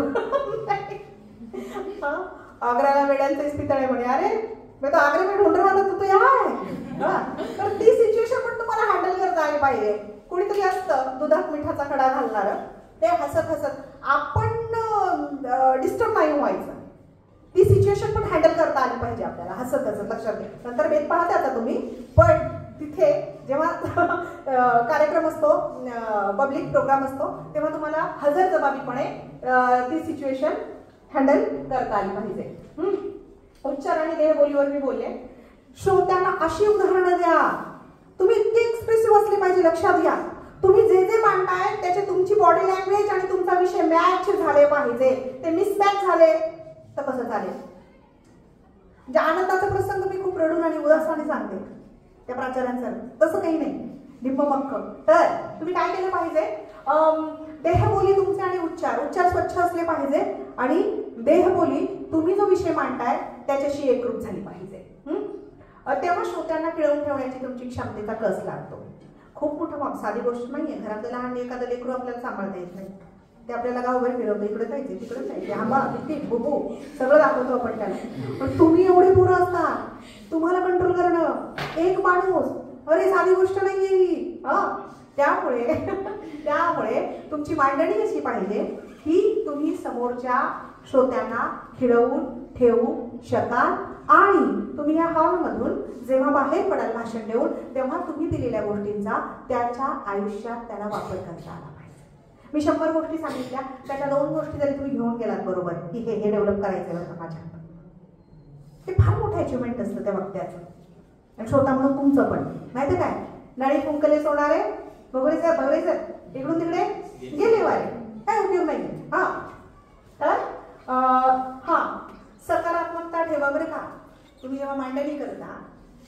आग्र्याला वेड्यांचं इस्पितळ आहे म्हणे. अरे मी तो आग्रा में ढूंढ रहा था तो यहाँ है. तर ती सिच्युएशन पण तुम्हाला हँडल करता आली पाहिजे. कुणीतरी असतं दुधात मिठाचा खडा घालणार, ते हसत हसत, आपण डिस्टर्ब नाही व्हायचं. ती सिच्युएशन पण हँडल करता आली पाहिजे आपल्याला हसत हसत. लक्षात घ्या. नंतर भेद पाहते आता तुम्ही, पण तिथे जेव्हा कार्यक्रम असतो, पब्लिक प्रोग्राम असतो, तेव्हा तुम्हाला हजर जबाबीपणे ती सिच्युएशन हँडल करता आली पाहिजे. उच्चार आणि देहबोलीवर मी बोलले. श्रोत्यांना अशी उदाहरणं द्या, तुम्ही इतके एक्सप्रेसिव्ह असले पाहिजे. लक्षात घ्या, तुम्ही जे जे मांडताय त्याचे तुमची बॉडी लँग्वेज आणि तुमचा विषय मॅच झाले पाहिजे. ते मिसमॅच झाले तर कसं चालेल. म्हणजे आनंदाचा प्रसंग मी खूप रडून आणि उदासाने सांगते त्या प्राचार्यांचं, तसं काही नाही, निंबमक्क. तर तुम्ही काय केलं पाहिजे, देहबोली तुमचे आणि उच्चार स्वच्छ असले पाहिजे आणि देहबोली तुम्ही जो विषय मांडताय त्याच्याशी एकरूप झाली पाहिजे. तेव्हा श्रोत्यांना खिळवून ठेवण्याची तुमची क्षमतेचा कस लागतो. खूप मोठं साधी गोष्ट नाहीये. घरातलं लहान एखादं लेकरू आपल्याला सांभाळता येत नाही, ते आपल्याला गावभर फिरवतं, इकडे जायचे तिकडे जायचे, आंबा किती बुबू सगळं दाखवतो आपण त्याला. पण तुम्ही एवढे पोरं असता, तुम्हाला कंट्रोल करणं एक माणूस, अरे साधी गोष्ट नाहीये ही. त्यामुळे तुमची मांडणी अशी पाहिजे की तुम्ही समोरच्या श्रोत्यांना खिळवून ठेवू शकाल आणि तुम्ही या हॉलमधून जेव्हा बाहेर पडाल भाषण देऊन, तेव्हा तुम्ही दिलेल्या गोष्टींचा त्याच्या आयुष्यात त्याला वापर करता आला पाहिजे. मी 100 गोष्टी सांगितल्या, त्याच्या 2 गोष्टी जरी तुम्ही घेऊन गेलात बरोबर की हे डेव्हलप करायचं बरं माझ्या, ते फार मोठं अचिव्हमेंट असतं त्या वक्त्याचं आणि श्रोता म्हणून तुमचं पण. माहिती काय, नळी कुंकले सोनारे बघरे सर इकडून तिकडे गेले वारे, काय उपयोग नाही. सकारात्मकता ठेवा बरं का. तुम्ही जेव्हा मांडणी करता,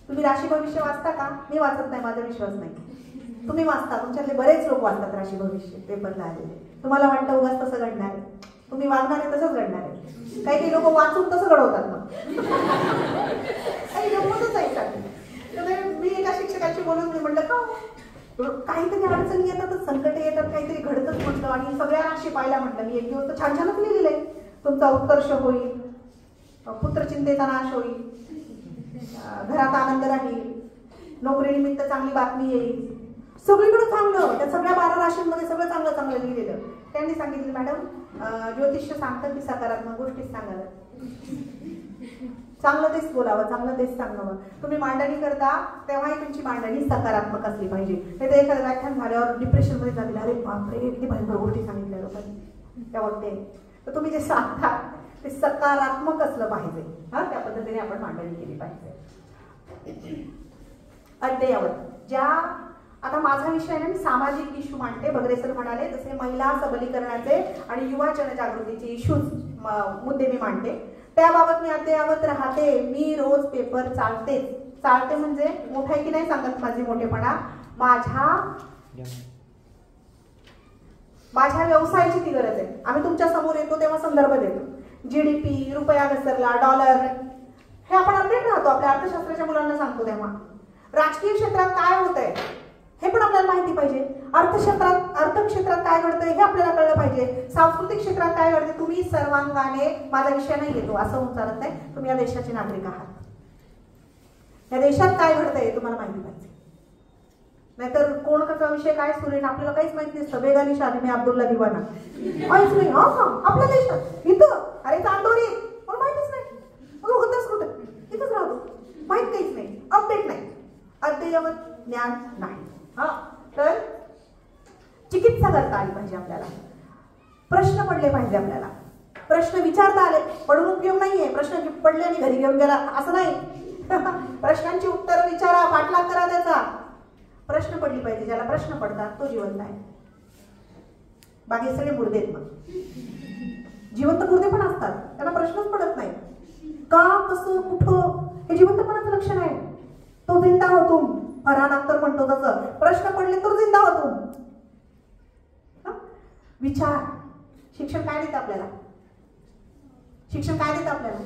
तुम्ही राशी भविष्य वाचता का? मी वाचत नाही, माझा विश्वास नाही. तुम्ही वाचता, तुमच्यातले बरेच लोक वाचतात राशी भविष्य पेपरला आलेले. तुम्हाला वाटतं उगाच तसं घडणार आहे, तुम्ही वाचणार आहे तसंच घडणार आहे. काही लोक वाचून तसं घडवतात, मग काही गमतच आहे. मी एका शिक्षकाशी बोलून म्हटलं का काहीतरी अडचणी येतात, संकट येतात, काहीतरी घडतच म्हटलं आणि सगळ्या राशी पाहिल्या म्हटलं. मी एक दिवस तर छान छानच लिहिलेलं आहे, तुमचा उत्कर्ष होईल, पुत्रचिंतेचा नाश होईल, घरात आनंद राहील, नोकरीनिमित्त चांगली बातमी येईल, सगळीकडे चांगलं. त्या सगळ्या 12 राशींमध्ये सगळं चांगलं चांगलं लिहिलेलं. त्यांनी सांगितलं मॅडम ज्योतिष्य सांगतात की सकारात्मक गोष्टीच सांगाव्या, चांगलं तेच बोलावं, चांगलं तेच सांगावं. तुम्ही मांडणी करता तेव्हाही तुमची मांडणी सकारात्मक असली पाहिजे. नाही तर एखादं व्याख्यान झाल्यावर डिप्रेशनमध्ये झालेलं, अरे बापरे किती भयंकर गोष्टी सांगितल्या लोकांनी त्या वक्ते. तर तुम्ही जे सांगता ते सकारात्मक असलं पाहिजे. त्या पद्धतीने आपण मांडणी केली पाहिजे. अद्ययावत ज्या आता माझा विषय आहे ना, मी सामाजिक इश्यू मांडते. बगरे सर म्हणाले तसे महिला सबलीकरणाचे आणि युवा जनजागृतीचे इश्यूज मुद्दे मी मांडते. त्याबाबत मी अद्ययावत राहते. मी रोज पेपर चालते म्हणजे मोठा आहे की नाही सांगत माझी मोठेपणा, माझ्या व्यवसायाची ती गरज आहे. आम्ही तुमच्या समोर येतो तेव्हा संदर्भ देतो. GDP, रुपया घसरला, डॉलर, हे आपण अपडेट राहतो. आपल्या अर्थशास्त्राच्या मुलांना सांगतो तेव्हा. राजकीय क्षेत्रात काय होतंय हे पण आपल्याला माहिती पाहिजे. अर्थक्षेत्रात काय घडतंय हे आपल्याला कळलं पाहिजे. सांस्कृतिक क्षेत्रात काय घडते. तुम्ही सर्वांगाने, माझा विषय नाही येतो असं होऊन चालत नाही, तुम्ही या देशाचे नागरिक आहात. या देशात काय घडतंय तुम्हाला माहिती पाहिजे. नाहीतर कोण कसा विषय काय सुरू आहे आपल्याला काहीच माहिती नाही. सभेगानी शादी में अब्दुल्ला दिवाना काहीच नाही. आपल्या देशात इथं अरे चांदोरी पण माहितीच नाही. मग होतच कुठं, इथंच राहतो, माहित काहीच नाही, अपडेट नाही, अद्ययावत ज्ञान नाही. तर चिकित्सा करता आली पाहिजे आपल्याला. प्रश्न पडले पाहिजे आपल्याला. प्रश्न विचारता आले, पडून उपयोग नाहीये. प्रश्न पडले आणि घरी घेऊन गेला असं नाही. प्रश्नांची उत्तर विचारा, पाठलाग करा त्याचा. प्रश्न पडली पाहिजे. ज्याला प्रश्न पडतात तो जिवंत आहे. बाकी सगळे मुर्देत. मग जिवंत मुर्दे पण असतात, त्यांना प्रश्नच पडत नाही. का, कसं, कुठं, हे जिवंतपणाचं लक्षण आहे. तो जिंदा होतो, फरहान अख्तर म्हणतो तसं. प्रश्न पडले तर जिंदा होतो. विचार. शिक्षण काय देतं आपल्याला? शिक्षण काय देतं आपल्याला?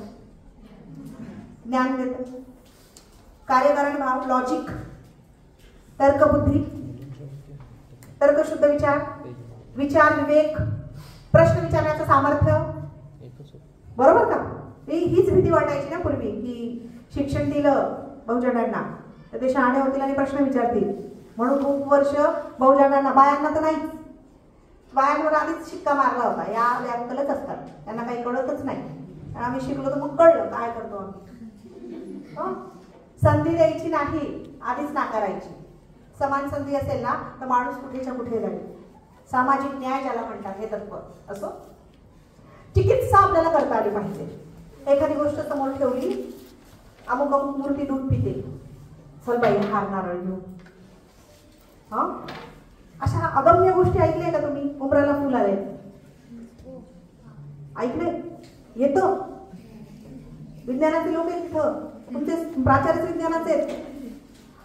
ज्ञान देतं, कार्यकारण भाव, लॉजिक, तर्कबुद्धी, तर्कशुद्ध विचार, विचार विवेक, प्रश्न विचारण्याचं सामर्थ्य. बरोबर का? हीच भीती वाटायची ना पूर्वी की शिक्षण दिलं बहुजनांना तर ते शहाणे होतील आणि प्रश्न विचारतील. म्हणून खूप वर्ष बहुजनांना, बायांना तर नाही, बायांवर आधीच शिक्का मारला होता. या व्याकलच असतात, त्यांना काही कळतच नाही. आम्ही शिकलो तर मग कळलं काय करतो आम्ही. संधी द्यायची नाही, आधीच नाकारायची. समान संधी असेल ना तर माणूस कुठेच्या कुठे जाईल. सामाजिक न्याय ज्याला म्हणतात हे तत्व असो. चिकित्सा आपल्याला करता आली पाहिजे. एखादी गोष्ट समोर ठेवली, अमुक अमुक मूर्ती दूध पिते, चल बाई हार नारळ घेऊ. अशा अगम्य गोष्टी ऐकल्या का तुम्ही? उमराला फुल आले, ऐकले? येतं विज्ञानाचे लोक आहेत तिथं, तुमचे प्राचार्य विज्ञानाचे आहेत.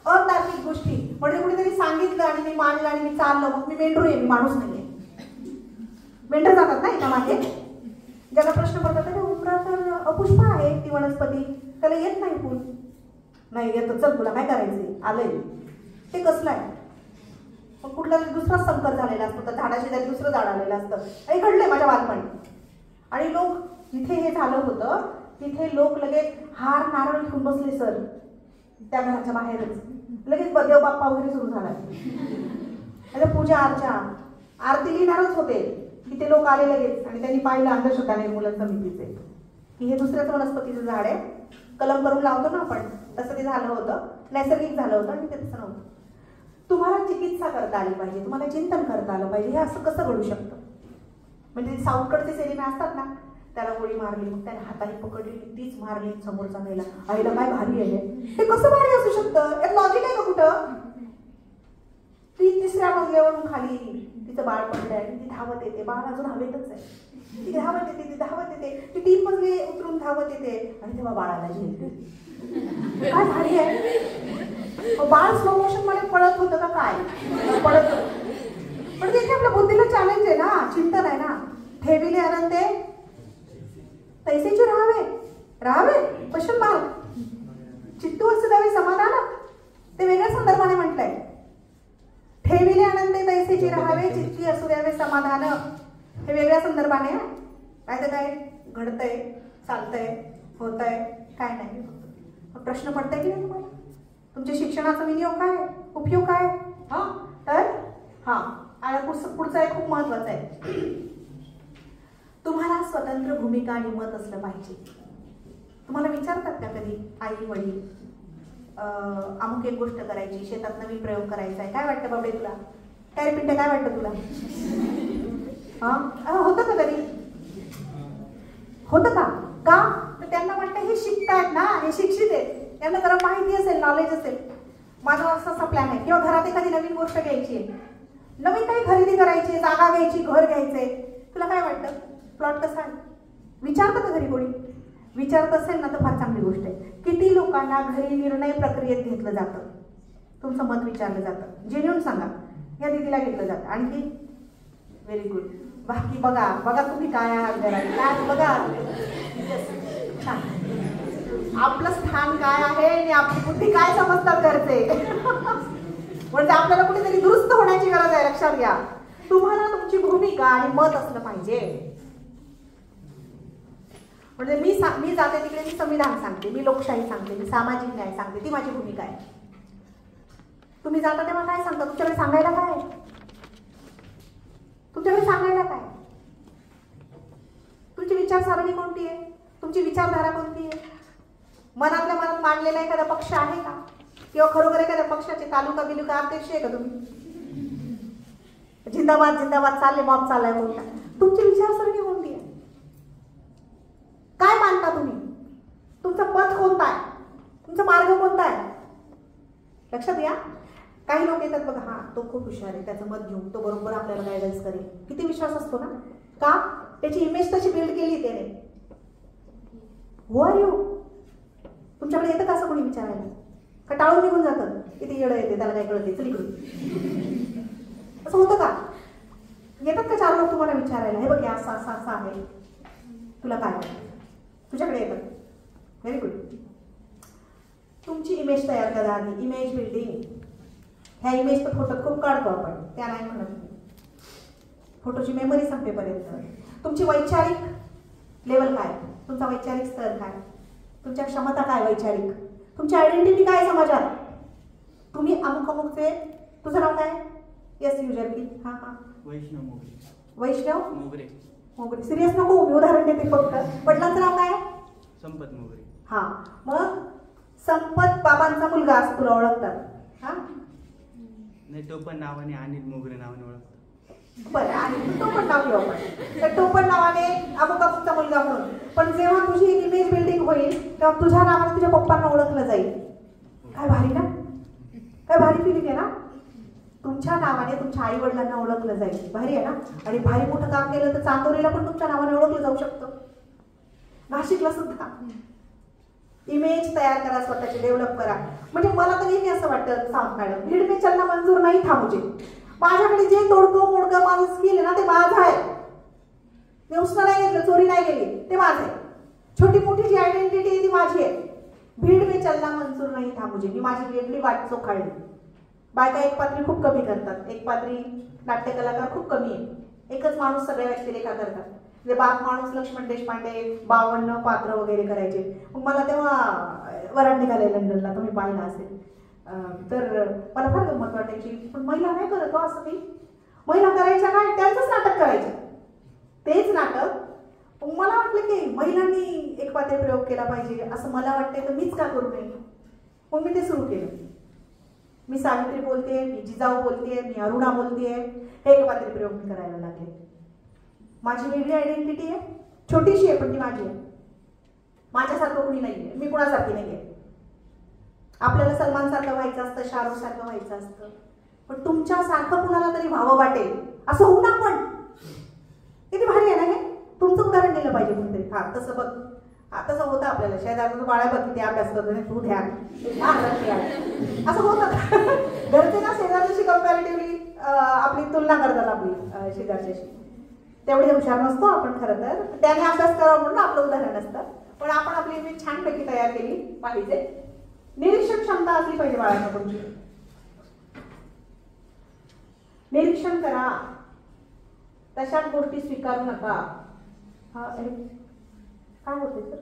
अतार्किक गोष्टी म्हणजे कुणीतरी सांगितलं आणि मी मानलं आणि मी चाललं, मग मी मेंढरू आहे, मी माणूस नाहीये. मेंढर जातात ना एका मागे. ज्याला प्रश्न पडतात त्याच्या उमरा तर अपुष्प आहे ती वनस्पती, त्याला येत नाही फुल. नाही येतं, चल तुला काय करायचंय, आलंय ते कसलं आहे. मग कुठला दुसरा संकर झालेला असतो, तर झाडाशी त्याला दुसरं झाड आलेलं असतं. हे घडलंय माझ्या बालपणी. आणि लोक तिथे हे झालं होतं, तिथे लोक लगेच हार नारळ घेऊन बसले सर त्या घराच्या बाहेरच. लगेच देव बाप्पा वगैरे सुरू झाला. पूजा अर्चा आरती लिहिणारच होते की ते लोक आले लगेच. आणि त्यांनी पाहिलं अंधश्रद्धा निर्मूलन समितीचे की हे दुसऱ्याच वनस्पतीचं झाड आहे, कलम करून लावतो ना आपण, तसं ते झालं होतं, नैसर्गिक झालं होतं आणि ते तसं नव्हतं. तुम्हाला चिकित्सा करता आली पाहिजे, तुम्हाला चिंतन करता आलं पाहिजे. हे असं कसं घडू शकतं. म्हणजे साऊथकडचे सिनेमे असतात ना, त्याला गोळी मारली, मग त्याने हाताने पकडली, तीच मारली समोरचा मेला, आईला काय भारी आहे. हे कसं भारी असू शकतं, यात लॉजिक आहे का कुठं. ती तिसऱ्या मजल्यावरून खाली तिचं बाळ पडलंय आणि ती धावत येते, बाळ अजून हवेतच आहे, ती धावत येते, ती धावत येते, ती 3 मजले उतरून धावत येते आणि तेव्हा बाळाला झेलते. काय भारी आहे. बाळ स्लो मोशन मध्ये पळत होतं का काय, पळत होतं. पण ते आपल्या बुद्धीला चॅलेंज आहे ना, चिंतन आहे ना. ठेविले अनंते तैसेची राहावे, राहावे क्वेश्चन मार्क. चित्तू असं द्यावे समाधान, ते वेगळ्या संदर्भाने म्हटलंय. ठेविले अनंते तैसेची राहावे, चित्ती असू द्यावे समाधान, हे वेगळ्या संदर्भाने. काय तर काय घडतंय, चालतंय, होतंय, काय नाही. प्रश्न पडताय की नाही तुम्हाला, तुमच्या शिक्षणाचा विनियोग काय, उपयोग काय. हा तर हा आणि पुढचा एक खूप महत्वाचा आहे. तुम्हाला स्वतंत्र भूमिका आणि मत असलं पाहिजे. तुम्हाला विचारतात का कधी आई वडील, अमुक एक गोष्ट करायची, शेतात नवीन प्रयोग करायचा आहे, काय वाटतं बाबडे तुला, काय रे पिंटे काय वाटतं तुला. हा होतं का कधी, होतं का. का तर त्यांना वाटतं हे शिकतायत ना, हे शिक्षित आहेत, त्यांना जरा माहिती असेल, नॉलेज असेल. माझा असा प्लॅन आहे. किंवा घरात एखादी नवीन गोष्ट घ्यायची आहे, नवीन काही खरेदी करायची, जागा घ्यायची, घर घ्यायचंय, तुला काय वाटतं, प्लॉट कसा आहे, विचारतं का घरी कोणी. विचारत असेल ना तर फार चांगली गोष्ट आहे. किती लोकांना घरी निर्णय प्रक्रियेत घेतलं जातं, तुमचं मत विचारलं जातं, जेन्युइन सांगा, या दिदीला घेतलं जातं. आणखी व्हेरी गुड. बाकी बघा बघा तुम्ही काय आहात घरात, काय बघा छान. आपलं स्थान काय आहे आणि आपली बुद्धी काय समजतात करते. म्हणजे आपल्याला कुठेतरी दुरुस्त होण्याची गरज आहे, लक्षात घ्या. तुम्हाला तुमची भूमिका आणि मत असलं पाहिजे. म्हणजे मी जाते तिकडे मी संविधान सांगते, मी लोकशाही सांगते, मी सामाजिक न्याय सांगते, ती माझी भूमिका आहे. तुम्ही जाता तेव्हा काय सांगता, तुमच्याकडे सांगायला काय, तुमच्याकडे सांगायला काय. तुमची विचारसरणी कोणती आहे, तुमची विचारधारा कोणती आहे. मनातल्या मनात मांडलेला एखादा पक्ष आहे का, किंवा खरोखर एखाद्या पक्षाचे तालुका बिलुका अध्यक्ष आहे का तुम्ही. जिंदाबाद जिंदाबाद चालले, मॉब चाललाय कोणता. तुमची विचारसरणी कोणती आहे, काय मानता तुम्ही, तुमचं पथ कोणता आहे, तुमचा मार्ग कोणता आहे. लक्षात घ्या. काही लोक येतात बघा, हा तो खूप हुशार आहे, त्याचं मत घेऊन तो बरोबर आपल्याला गायडन्स करेल. किती विश्वास असतो ना, का त्याची इमेज तशी बिल्ड केली त्याने. हु आर यू. तुमच्याकडे येतं का असं कोणी विचारायला, का टाळून निघून जातं, किती येडं येते त्याला काय कळते, चल इकडून. असं होतं का. येतात का 4 लोक तुम्हाला विचारायला, हे बघ असं असं असं आहे, तुला काय वाटतं, तुझ्याकडे येतात. Very good. तुमची इमेज तयार करा आधी, इमेज बिल्डिंग. ह्या इमेज तर फोटो खूप काढतो आपण, त्या नाही म्हणत. फोटोची मेमरी संपेपर्यंत तुमची वैचारिक लेवल काय, तुमचा वैचारिक स्तर काय, तुमच्या क्षमता काय वैचारिक, तुमची आयडेंटिटी काय समाजात. तुम्ही अमुक अमुकचे, तुझं नाव काय. येस युजर की. हा हा वैष्णव मोगरे. वैष्णव मोगरे. मोगरे. सिरियस नको, मी उदाहरण देते फक्त. वडिलांचं नाव काय. संपत मोगरे. हा मग संपत बाबांचा मुलगा असं तुला ओळखतात. हा नाही, तो पण नावाने अनिल मोगरे नावाने ओळखतात. बरं, आणि तो पण नाव घेऊ आपण, तर तो पण नावाने अमुक अमुकचा मुलगा म्हणून. पण जेव्हा तुझी एक इमेज बिल्डिंग होईल तेव्हा तुझ्या नावाने तुझ्या पप्पांना ओळखलं जाईल. काय भारी ना, काय भारी फिलिंग आहे ना. तुमच्या नावाने तुमच्या आई वडिलांना ओळखलं जाईल, भारी आहे ना. आणि भारी मोठं काम केलं तर चांदोरीला पण तुमच्या नावाने ओळखलं जाऊ शकतं, नाशिकला सुद्धा. इमेज तयार करा, स्वतःची डेव्हलप करा. म्हणजे मला तर नेहमी असं वाटतं सावंत मॅडम, भीड में चलना मंजूर नाही था मुझे. माझ्याकडे जे तोडकं मोडकं माझं स्किल आहे ना ते माझं आहे. मी उसनं नाही घेतलं, चोरी नाही गेली, ते माझं आहे. छोटी मोठी जी आयडेंटिटी आहे ती माझी आहे. भीड में चलना मंजूर नाही था मुझे. मी माझी वेगळी वाट चोखाळली. बायका एक पात्री खूप कमी करतात, एक पात्री नाट्य कलाकार खूप कमी आहे. एकच माणूस सगळ्या व्यक्तिरेखा करतात. म्हणजे बाप माणूस लक्ष्मण देशपांडे 52 पात्र वगैरे करायचे. मग मला तेव्हा वराड निघाले लंडनला, तुम्ही पाहिला असेल. तर मला फार गंमत वाटायची, पण महिला नाही करत असं. मी महिला करायच्या काय, त्यांचंच नाटक करायचं, तेच नाटक. मग मला वाटलं की महिलांनी एक पात्र प्रयोग केला पाहिजे असं मला वाटतंय, तर मीच का करू नये. मग मी ते सुरू केलं. मी सावित्री बोलते, मी जिजाऊ बोलते, मी अरुणा बोलते. हे एक पात्र प्रयोग मी करायला लागले. माझी वेगळी आयडेंटिटी आहे, छोटीशी आहे पण ती माझी आहे. माझ्यासारखं कुणी नाहीये, मी कुणासारखी नाहीये. आपल्याला सलमान सारखं व्हायचं असतं, शाहरुख सारखं व्हायचं असतं, पण तुमच्यासारखं कुणाला तरी व्हावं वाटेल असं होऊ ना. पण किती भारी आहे ना हे. तुमचं उदाहरण दिलं पाहिजे कोणतरी. हा तसं बघ, हा तसं होतं आपल्याला. शेजारचं बाळा बघ किती अभ्यास करतो, तू ध्यान असं होतं. घरचे ना शेजारच्याशी कम्पॅरेटिव्हली आपली तुलना करतात आपली शेजारच्याशी. तेवढे हुशार नसतो आपण खरं तर, त्याने अभ्यास करावा म्हणून आपलं उदाहरण असतं. पण आपण आपली इमेज छानपैकी तयार केली पाहिजे. निरीक्षण क्षमता असली पाहिजे बाळांना तुमची. निरीक्षण करा, तशाच गोष्टी स्वीकारू नका. हा काय होते सर,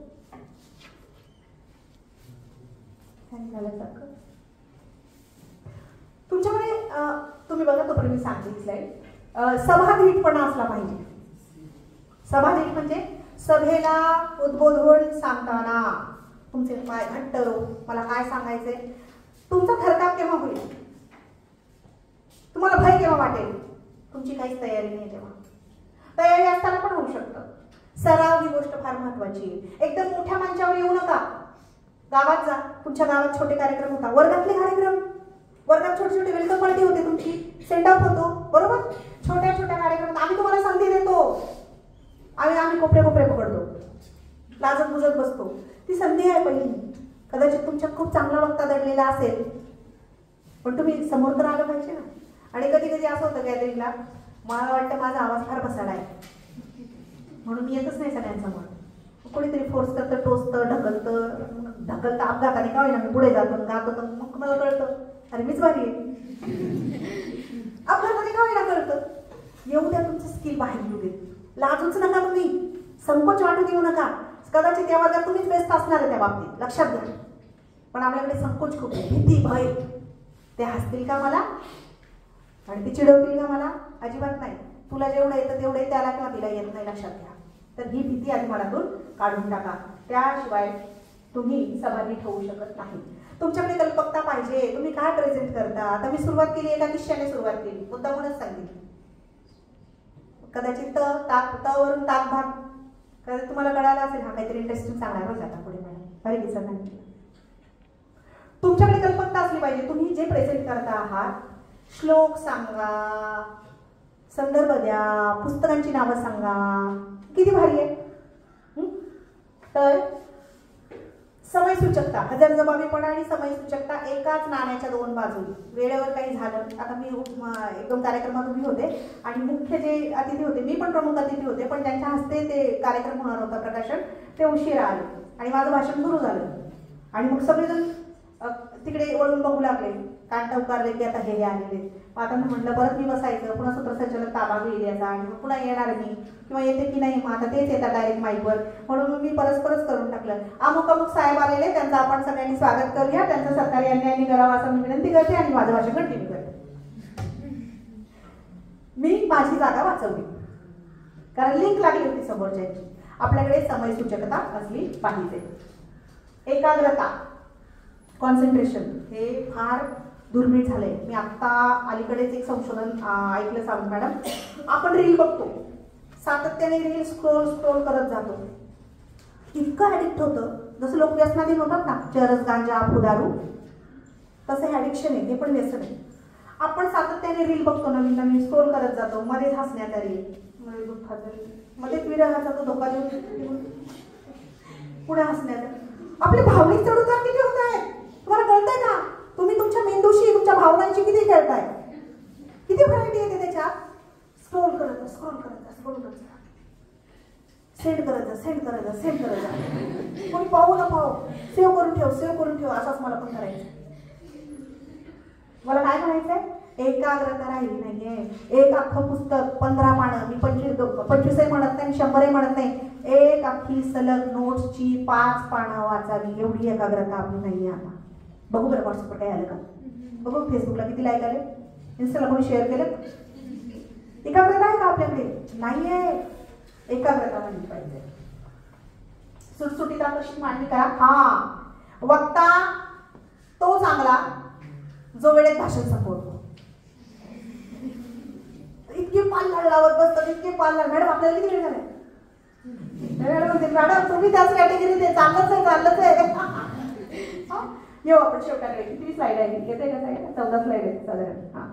झाल्यासारखं तुमच्याकडे. तुम्ही बघा, तोपर्यंत मी सांगते स्लाइड. सभाधीटपणा असला पाहिजे. सभाधीट म्हणजे सभेला उद्बोधून सांगताना तुमचे पाय घट्ट रोव, मला काय सांगायचंय, तुमचा थरकाप केव्हा होईल, तुम्हाला भय केव्हा वाटेल, तुमची काहीच तयारी नाही तेव्हा. तयारी असताना पण होऊ शकतं. सराव ही गोष्ट फार महत्वाची आहे. एकदम मोठ्या मंचावर येऊ नका. गावात जा, तुमच्या गावात छोटे कार्यक्रम होता, वर्गातले कार्यक्रम, वर्गात छोटे छोटे वेलकम पार्टी होते, तुमची सेंड ऑफ होतो, बरोबर. छोट्या छोट्या कार्यक्रमात आम्ही तुम्हाला संधी देतो, आम्ही कोपरे कोपरे पकडतो, लाजत बुजत बसतो. ती संधी आहे पहिली. कदाचित तुमच्यात खूप चांगला वक्ता दडलेला असेल, पण तुम्ही समोर तर आलं पाहिजे ना. आणि कधी कधी असं होतं गॅदरिंगला, मला वाटतं माझा आवाज फार बसायला आहे म्हणून मी येतच नाही सगळ्यांसमोर. कोणीतरी फोर्स करतं, टोचतं, ढकलतं अपघाताने का होईना मी पुढे जातो गातो, तर मग मला कळतं अरे मीच भारी आहे. अपघाताने का होईना कळतं. येऊ द्या तुमचं स्किल बाहेर येऊ दे. लाजूच नका तुम्ही, संकोच वाटू देऊ नका. कदाचित या वर्गात तुम्हीच बेस्ट असणार आहे त्या बाबतीत, लक्षात घ्या. पण आपल्याकडे संकोच खूप आहे, भीती, भय. ते हसतील का मला आणि ते चिडवतील का मला, अजिबात नाही. तुला जेवढं येतं तेवढे त्याला किंवा तिला येत नाही, लक्षात घ्या. तर ही भीती आधी मनातून काढून टाका. त्याशिवाय तुम्ही सभाधीट होऊ शकत नाही. तुमच्याकडे कल्पकता पाहिजे. तुम्ही काय प्रेझेंट करता. आता मी सुरुवात केली, एका किस्स्याने सुरुवात केली, मुद्दामूनच सांगितली. कदाचित वरून ताक भाग कदाचित तुम्हाला कळायला असेल, हा काहीतरी इंटरेस्टिंग सांगणार बघा आता पुढे मॅडम. बरी किस्सा सांगितली. तुमच्याकडे कल्पकता असली पाहिजे. तुम्ही जे प्रेझेंट करता आहात, श्लोक सांगा, संदर्भ द्या, पुस्तकांची नावं सांगा, किती भारी आहे. तर समयसूचकता, हजरजबाबीपणा आणि समयसूचकता एकाच नाण्याच्या दोन बाजू. वेळेवर काही झालं, आता मी एक दोन कार्यक्रमात उभी होते आणि मुख्य जे अतिथी होते, मी पण प्रमुख अतिथी होते, पण त्यांच्या हस्ते ते कार्यक्रम होणार होता प्रकाशन, ते उशिरा आले आणि माझं भाषण सुरू झालं आणि मग सगळेजण तिकडे वळून बघू लागले, कांटा उकारले की आता हे आलेले. आता मी म्हटलं परत मी बसायचं, पुन्हा सूत्रसंचालक ताबा घेईल याचा आणि मग पुन्हा येणार मी किंवा येते की नाही, मग आता तेच येतात डायरेक्ट माईकवर, म्हणून मी परस्परच करून टाकलं. अमुक अमुक साहेब आलेले, त्यांचं आपण सगळ्यांनी स्वागत करूया, त्यांचं सरकारी अन्यायाने करावं असं मी विनंती करते आणि माझं भाषण कंटिन्यू करते. मी माझी जागा वाचवली कारण लिंक लागली होती समोरच्याची. आपल्याकडे समयसूचकता असली पाहिजे. एकाग्रता, कॉन्सन्ट्रेशन हे फार दुर्मिळ झालंय. मी आत्ता अलीकडेच एक संशोधन ऐकलं सावंत मॅडम. आपण रील बघतो, सातत्याने रील स्क्रोल करत जातो, इतकं ऍडिक्ट होतं. जसं लोक व्यसनाधीन होतात ना, चरस, गांजा, फुदारू, तसं हे ऍडिक्शन आहे, ते पण व्यसन आहे. आपण सातत्याने रील बघतो, नवीन नवीन स्क्रोल करत जातो, मध्येच हसण्याचा रील, मध्ये दुःखाचा रील, मध्येच विरहाचा तो धोका देऊन पुढे हसण्याचा. आपले भावनिक चढउतार किती होत आहेत तुम्हाला कळतंय का? तुम्ही तुमच्या मेंदूशी तुमच्या भावनांशी किती खेळताय, किती व्हरायटी येते त्याच्यात. स्क्रोल करत जा, सेंड करत जा. कोणी पाहू न पाहू, सेव्ह करून ठेव. असंच मला पण करायचं. मला काय म्हणायचंय, एकाग्रता राहिली नाहीये. एक अख्खं पुस्तक 15 पानं, मी 25 म्हणत नाही, 100 म्हणत नाही, एक अख्खी सलग नोट्सची 5 पानं वाचावी एवढी एकाग्रता आपली नाहीये आता. बघू बरं व्हॉट्सअपवर काय आलं का, बघू फेसबुकला किती लाईक आले, इन्स्टाला कोणी शेअर केलं. एकाग्रता आहे का आपल्याकडे? नाहीये. एकाग्रता मांडली पाहिजे. सुटसुटीत आकर्षित मांडणी करा. हा वक्ता तो चांगला जो वेळेत भाषण संपवतो. इतके पाल लावत बसतात, इतके पाल. मॅडम आपल्याला किती वेळ झालाय? मॅडम तुम्ही त्याच कॅटेगरीत चाललंच आहे. येऊ आपण शेवटाकडे. किती स्लाइड आहे? येते का साईड? 14 स्लाइड आहे साधारण. हा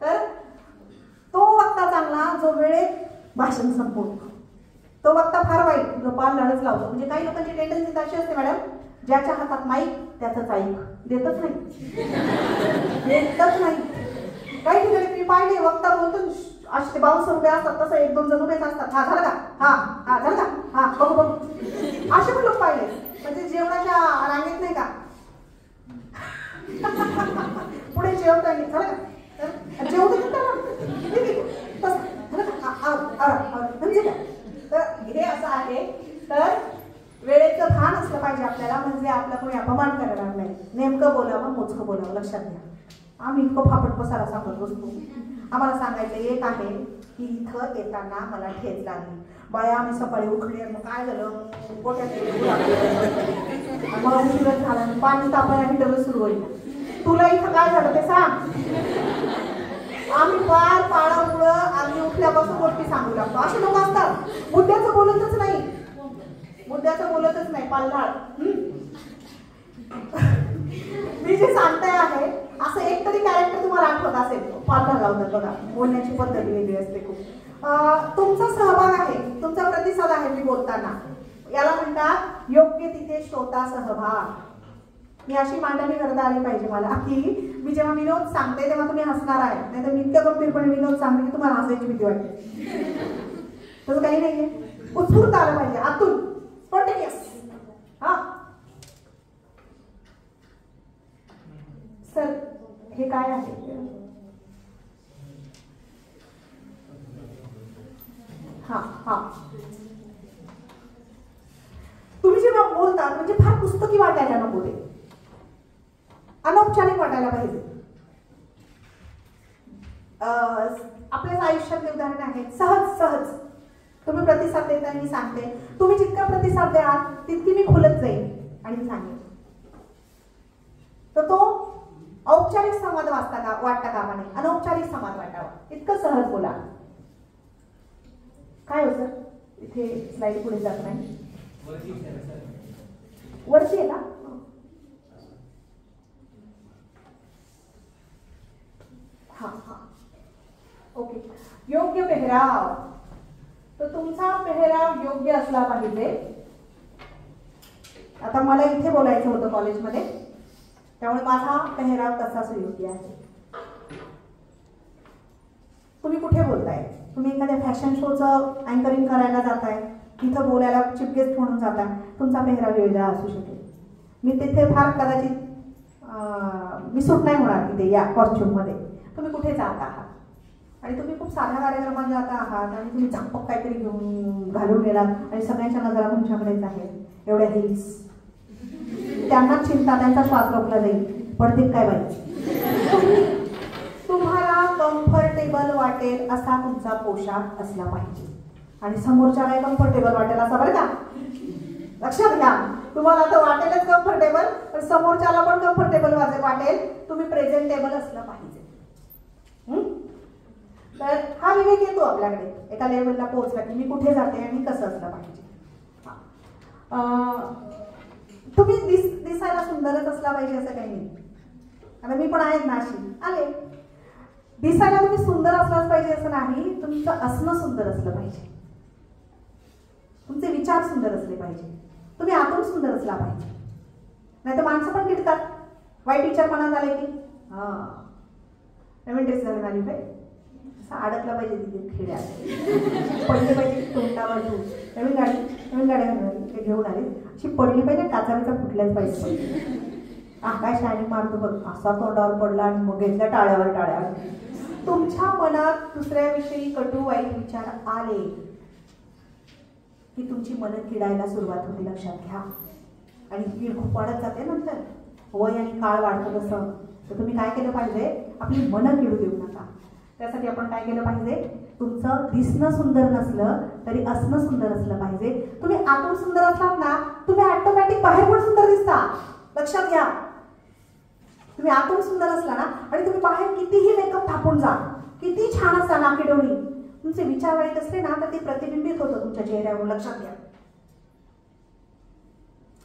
तर तो वक्ता चांगला जो वेळेत भाषण संपवतो. तो वक्ता फार वाईट जो पाल लढच लावतो. म्हणजे काही लोकांची टेंडन्सी अशी असते मॅडम, ज्याच्या हातात माईक त्याचंच ऐक, देतच नाही. काही ठिकाणी तुम्ही पाहिले वक्ता बोलतो असे 52 रुपये असतात, तसं 1-2 जण उभेच असतात. हा झालं का, हा झालं का, हा बघू. असे पण लोक पाहिले. म्हणजे जेवणाच्या रांगेत नाही का पुढे जेवता नाही झालं का, जेवतो म्हणजे काय. तर हे असं आहे. तर वेळेचं भान असलं पाहिजे आपल्याला, म्हणजे आपला कोणी अपमान करणार नाही. नेमकं बोलावं, मोजकं बोलावं. लक्षात घ्या, आम्ही इतकं फापट पसारा सांगत बसतो. आम्हाला सांगायचं एक आहे की इथं येताना मला ठेच लागली. बाया आम्ही सकाळी उठले, मग काय झालं, गोट्यात मग उशीरच झाला, पाणी तापायला हिटरच सुरू होईल. तुला इथं काय झालं ते सांग. आम्ही फार पाळामुळं आम्ही उठल्यापासून गोष्टी सांगू लागतो. असे लोक असतात, मुद्द्याचं बोलतच नाही, पाल्हाळ. मी जे सांगताय आहे असं एक तरी कॅरेक्टर तुम्हाला आठवत असेल, पाल्हाळ लावतात बघा. बोलण्याची पद्धत वेगळी असते खूप. तुमचा सहभाग आहे, तुमचा प्रतिसाद आहे मी बोलताना. याला म्हणतात योग्य तिथे श्रोता सहभाग. मी अशी मांडणी करता आली पाहिजे मला की मी जेव्हा विनोद सांगते तेव्हा तुम्ही हसणार आहे, नाही तर मी इतक्या गंभीरपणे विनोद सांगते की तुम्हाला हसायची भीती वाटते. तसं काही नाहीये. उत्स्फूर्त आलं पाहिजे आतून, स्पॉन्टेनियस. हा सर हे काय आहे? हा तुम्ही जेव्हा बोलतात म्हणजे फार पुस्तकी वाटायला नको, ते अनौपचारिक वाटायला पाहिजे. आपल्याच आयुष्यातले उदाहरण आहे. सहज तुम्ही प्रतिसाद देता. मी सांगते तुम्ही जितका प्रतिसाद द्याल तितकी मी खुलत जाईल आणि सांगेन. तर तो औपचारिक संवाद वाटता कामा नये, अनौपचारिक संवाद वाटावा. इतकं सहज बोला. काय हो सर, इथे स्लाइड पुढे जात नाही, वरती आहे का? हा ओके. योग्य पेहराव. तर तुमचा पेहराव योग्य असला पाहिजे. आता मला इथे बोलायचं होतं कॉलेजमध्ये, त्यामुळे माझा पेहराव तसाच योग्य आहे. तुम्ही कुठे बोलताय? तुम्ही एखाद्या फॅशन शोचं अँकरिंग करायला जाताय, तिथं बोलायला चीफ गेस्ट म्हणून जाताय, तुमचा पेहराव वेगळा असू शकेल. मी तिथे फार कदाचित मी सूट नाही होणार तिथे या कॉस्ट्युममध्ये. तुम्ही कुठे जात आहात आणि तुम्ही खूप साध्या कार्यक्रमात जाता आहात आणि तुम्ही झापक काहीतरी घेऊन घालून गेलात आणि सगळ्यांच्या नजरा तुमच्याकडेच आहेत. एवढ्या हिल्स, त्यांनाच चिंता, त्यांचा श्वास रोखला जाईल, पडतील काय बाई. तुम्हाला कम्फर्टेबल वाटेल असा तुमचा पोशाख असला पाहिजे आणि समोरच्याला कम्फर्टेबल वाटेल असा, बरं का? लक्षात घ्या. तुम्हाला तर वाटेलच कम्फर्टेबल, पण समोरच्याला पण कम्फर्टेबल वाटेल. तुम्ही प्रेझेंटेबल असलं पाहिजे. तर हा विवेक येतो आपल्याकडे एका लेवलला पोहोचला की मी कुठे जाते आणि कसं असलं पाहिजे. तुम्ही दिसायला सुंदरच असला पाहिजे असं काही नाही. आता मी पण आहेत ना अशी आले. दिसायला तुम्ही सुंदर असलाच पाहिजे असं नाही, तुमचं असणं सुंदर असलं पाहिजे. तुमचे विचार सुंदर असले पाहिजे. तुम्ही आतून सुंदर असला पाहिजे. नाही तर माणसं पण किडतात. वाईट विचार मनात आले की नवीन ड्रेस घालून आली पाहिजे, असं अडकला पाहिजे तिथे खेड्यात, पडली पाहिजे तोंडावर तू, नवीन गाडी घालून आली ते घेऊन आले, अशी पडली पाहिजे, काचाविचा फुटल्याच पाहिजे. काय शायनिंग मारतो बघ, असा तोंडावर पडला आणि मग घेतल्या टाळ्यावर. तुमच्या मनात दुसऱ्याविषयी कटू वाईट विचार आले की तुमची मनं किडायला सुरुवात होते, लक्षात घ्या. आणि कीड खूप वाढत जाते नंतर, वय आणि काळ वाढतं तसं. तर तुम्ही काय केलं पाहिजे, आपली मनं किडू देऊ नका. त्यासाठी आपण काय केलं पाहिजे, तुमचं दिसणं सुंदर नसलं तरी असणं सुंदर असलं पाहिजे. तुम्ही आतून सुंदर असलात ना, तुम्ही ऑटोमॅटिक बाहेर पण सुंदर दिसता. लक्षात घ्या, तुम्ही आतून सुंदर असला ना आणि तुम्ही बाहेर कितीही मेकअप थापून जा, किती छान असता नाकी डोळी, तुमचे विचार वाईट असले ना तर ते प्रतिबिंबित होतं तुमच्या चेहऱ्यावर. लक्षात घ्या,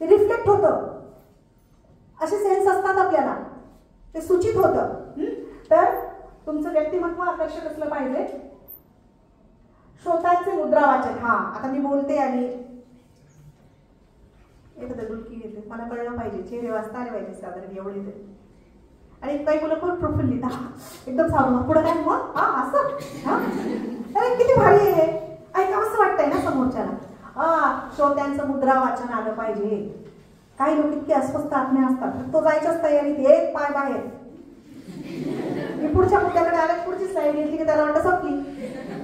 ते रिफ्लेक्ट होतं. असे सेन्स असतात आपल्याला, ते सूचित होतं. तर तुमचं व्यक्तिमत्व आकर्षक असलं पाहिजे. श्रोतांचे मुद्रा वाचन. आता मी बोलते आणि एखादं डुलकी घेते, मला कळलं पाहिजे, चेहरे वाचता आले पाहिजे साधारण एवढे ते. आणि काही मुलं खूप प्रफुल्लित, एकदम सावरून पुढं काय मग असं अरे किती भारी आहे हे, ऐका असं वाटतंय ना समोरच्याला. श्रोत्यांचं मुद्रा वाचन आलं पाहिजे. काही लोक इतके अस्वस्थ आत्मे असतात, तो जायच्याच तयारीत, एक पाय बाहेर. मी पुढच्या मुद्द्याकडे आले, पुढची स्लाईड घेतली की त्याला वाटतं संपली,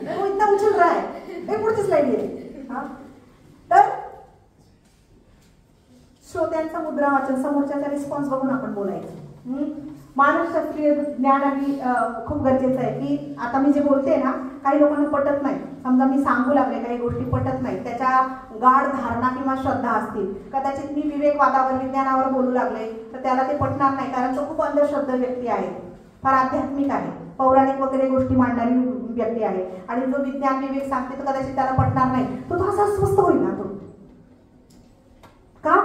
तो इतका उचल राहा आहे, पुढची स्लाईड घेतली. तर श्रोत्यांचा मुद्रा वाचन, समोरच्याचा रिस्पॉन्स बघून आपण बोलायचं. मानसशास्त्रीय ज्ञान आणि खूप गरजेचं आहे की आता मी जे बोलते ना, काही लोकांना पटत नाही. समजा मी सांगू लागले, काही गोष्टी पटत नाही, त्याच्या गाढ धारणा किंवा श्रद्धा असतील. कदाचित मी विवेकवादावर, विज्ञानावर बोलू लागले तर त्याला ते पटणार नाही, कारण तो खूप अंधश्रद्धा व्यक्ती आहे, फार आध्यात्मिक आहे, पौराणिक वगैरे गोष्टी मांडणारी व्यक्ती आहे. आणि जो विज्ञान विवेक सांगते तर कदाचित त्याला पटणार नाही, तो असा अस्वस्थ होईल ना. तो का,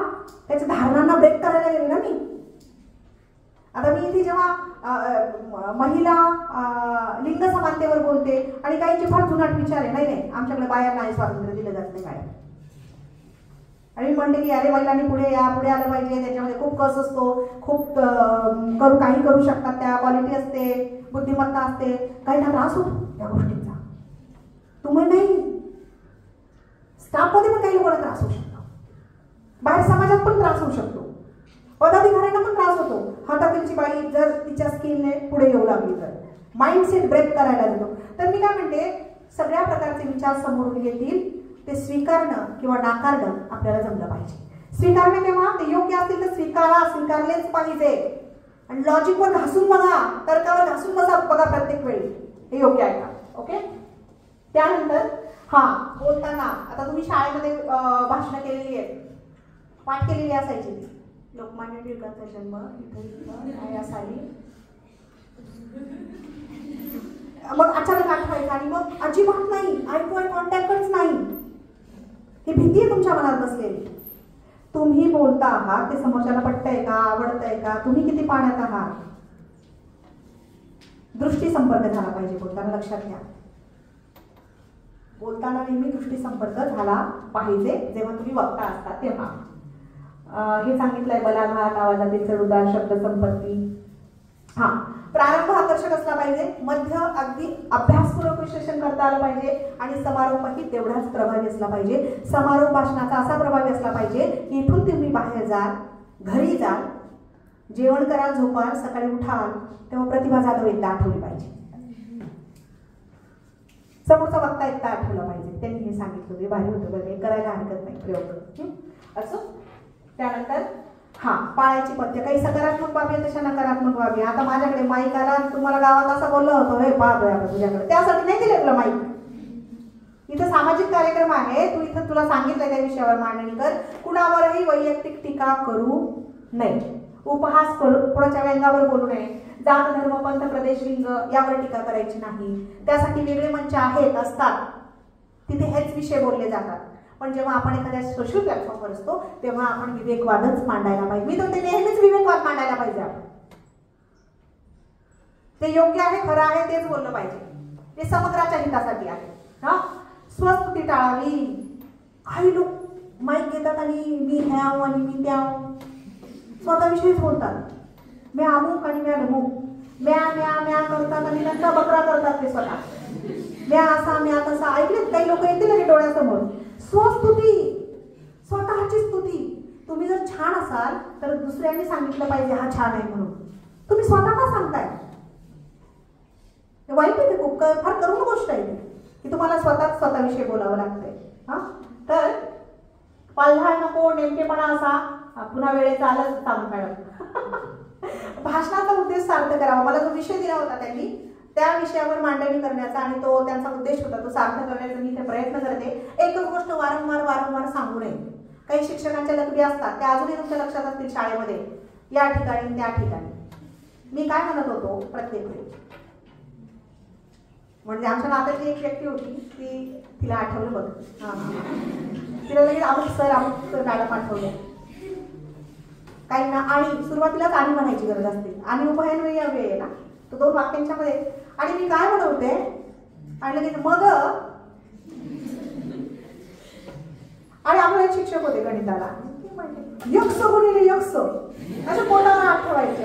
त्याच्या धारणांना ब्रेक करायला गेले ना मी. आता मी इथे जेव्हा महिला लिंग समानतेवर बोलते आणि काहींचे फार जुनाट विचार आहे, नाही आमच्याकडे बाहेर नाही स्वातंत्र्य दिलं जात नाही काय. आणि मी म्हणते की अरे महिलांनी पुढे आलं पाहिजे, त्याच्यामध्ये खूप कस असतो, खूप काही करू शकतात, त्या क्वालिटी असते, बुद्धिमत्ता असते. काहींना त्रास होतो त्या गोष्टींचा. तुम्ही नाही, स्टाफमध्ये पण काही लोकांना त्रास होऊ शकतो, बाहेर समाजात पण त्रास होऊ शकतो, पदाधिकाऱ्यांना पण त्रास होतो. हातातीलची बाई जर तिच्या स्किनने पुढे येऊ लागली तर माइंडसेट ब्रेक करायला जातो. तर मी काय म्हणते, सगळ्या प्रकारचे विचार समोर येतील, ते स्वीकारणं किंवा नाकारणं आपल्याला जमलं पाहिजे. स्वीकारणं केव्हा, ते योग्य असतील तर स्वीकारलेच पाहिजे. आणि लॉजिकवर घासून बघा, तर्कावर घासून बघा प्रत्येक वेळी, हे योग्य आहे का. ओके. त्यानंतर बोलताना, आता तुम्ही शाळेमध्ये भाषणं केलेली आहेत, पाठ केलेली असायची ती. लोकमान्य टिळकांचा जन्म इथे साली, मग अचानक आठवायचं आणि मग अजिबात नाही, आय कॉन्टॅक्टच नाही. ही भीती आहे तुमच्या मनात बसलेली. तुम्ही बोलता आहात ते समोरच्याला पटतंय का, आवडतंय का, तुम्ही किती पाण्यात आहात. दृष्टी संपर्क झाला पाहिजे बोलताना, लक्षात घ्या. बोलताना नेहमी दृष्टी संपर्क झाला पाहिजे जेव्हा तुम्ही वक्ता असता तेव्हा. हे सांगितलंय, बलाघात, आवाजातील चढउतार, शब्द संपत्ती. प्रारंभ आकर्षक असला पाहिजे, मध्य अगदी अभ्यासपूर्वक विश्लेषण करता आलं पाहिजे आणि समारोपही तेवढाच प्रभावी असला पाहिजे. समारोप भाषणाचा असा प्रभावी असला पाहिजे की इथून तुम्ही बाहेर जाल, घरी जाल, जेवण कराल, झोपाल, सकाळी उठाल तेव्हा प्रतिभा जाधव एकदा आठवली पाहिजे, समोरचा वक्ता एकदा आठवला पाहिजे. त्यांनी हे सांगितलं, ते भारी होतं बरं, हे करायला हरकत नाही प्रयोग असं. त्यानंतर पाळायची पथ्य, काही सकारात्मक बाबी तशा नकारात्मक बाबी. आता माझ्याकडे माईक आला, तुम्हाला गावात असं बोललं होतं, हे पाहतोय आपण तुझ्याकडे, त्यासाठी नाही दिलं तुला माईक. इथं सामाजिक कार्यक्रम आहे, तू इथं तुला सांगितलंय त्या विषयावर मांडणी कर. कुणावरही वैयक्तिक टीका करू नये, उपहास करू, कुणाच्या व्यंगावर बोलू नये, जात, धर्म, पंथ, प्रदेश, लिंग यावर टीका करायची नाही. त्यासाठी वेगळे मंच आहेत, असतात, तिथे हेच विषय बोलले जातात. पण जेव्हा आपण एखाद्या सोशल प्लॅटफॉर्मवर असतो तेव्हा आपण विवेकवादच मांडायला पाहिजे. मी तर ते नेहमीच विवेकवाद मांडायला पाहिजे. आपण ते योग्य आहे, खरं आहे तेच बोललं पाहिजे, ते समग्राच्या हितासाठी आहे. स्वस्तुती टाळावी. काही लोक माईक घेतात आणि मी ह्याव आणि मी त्याव, स्वतःविषयीच बोलतात. म्या अमुक आणि म्या ढमुक, म्या म्या म्या करतात आणि त्यांचा बकरा करतात ते स्वतः. म्या असा म्या तसा. ऐकलेत काही लोक येतील की डोळ्यासमोर. स्वस्तुती, स्वतःची स्तुती. तुम्ही जर छान असाल तर दुसऱ्यांनी सांगितलं पाहिजे हा छान आहे म्हणून. तुम्ही स्वतः का सांगताय? वाईट आहे ते खूप, फार करून गोष्ट आहे की तुम्हाला स्वतःविषयी बोलावं लागतंय. हा, तर पालढाळ नको, नेमकेपणा असा. पुन्हा वेळेचा आलंच सांगू मॅडम. भाषणाचा उद्देश सार्थ करावा. मला जो विषय दिला होता त्यांनी त्या विषयावर मांडणी करण्याचा आणि तो त्यांचा उद्देश होता तो सार्थ करण्याचा मी इथे प्रयत्न करते. एकच गोष्ट वारंवार सांगू नये. काही शिक्षकांच्या लकबी असतात त्या अजूनही तुमच्या लक्षात असतील शाळेमध्ये, या ठिकाणी त्या ठिकाणी. मी काय म्हणत होतो प्रत्येक वेळी, म्हणजे आमच्या नात्यातली एक व्यक्ती होती ती, तिला आठवलं बघ, तिला लगेच अमुक सर मॅडम आठवलं. काही ना आणि सुरुवातीलाच आणि म्हणायची गरज असते. आणि उभयन्वयी अव्यय आहे ना तो 2 वाक्यांच्या मध्ये. आणि मी काय म्हणत होते आणि लगेच मग. आणि आम्हाला एक शिक्षक होते गणिताला, यक्स गुणिले यक्स अशा पोटाला आठवायचे.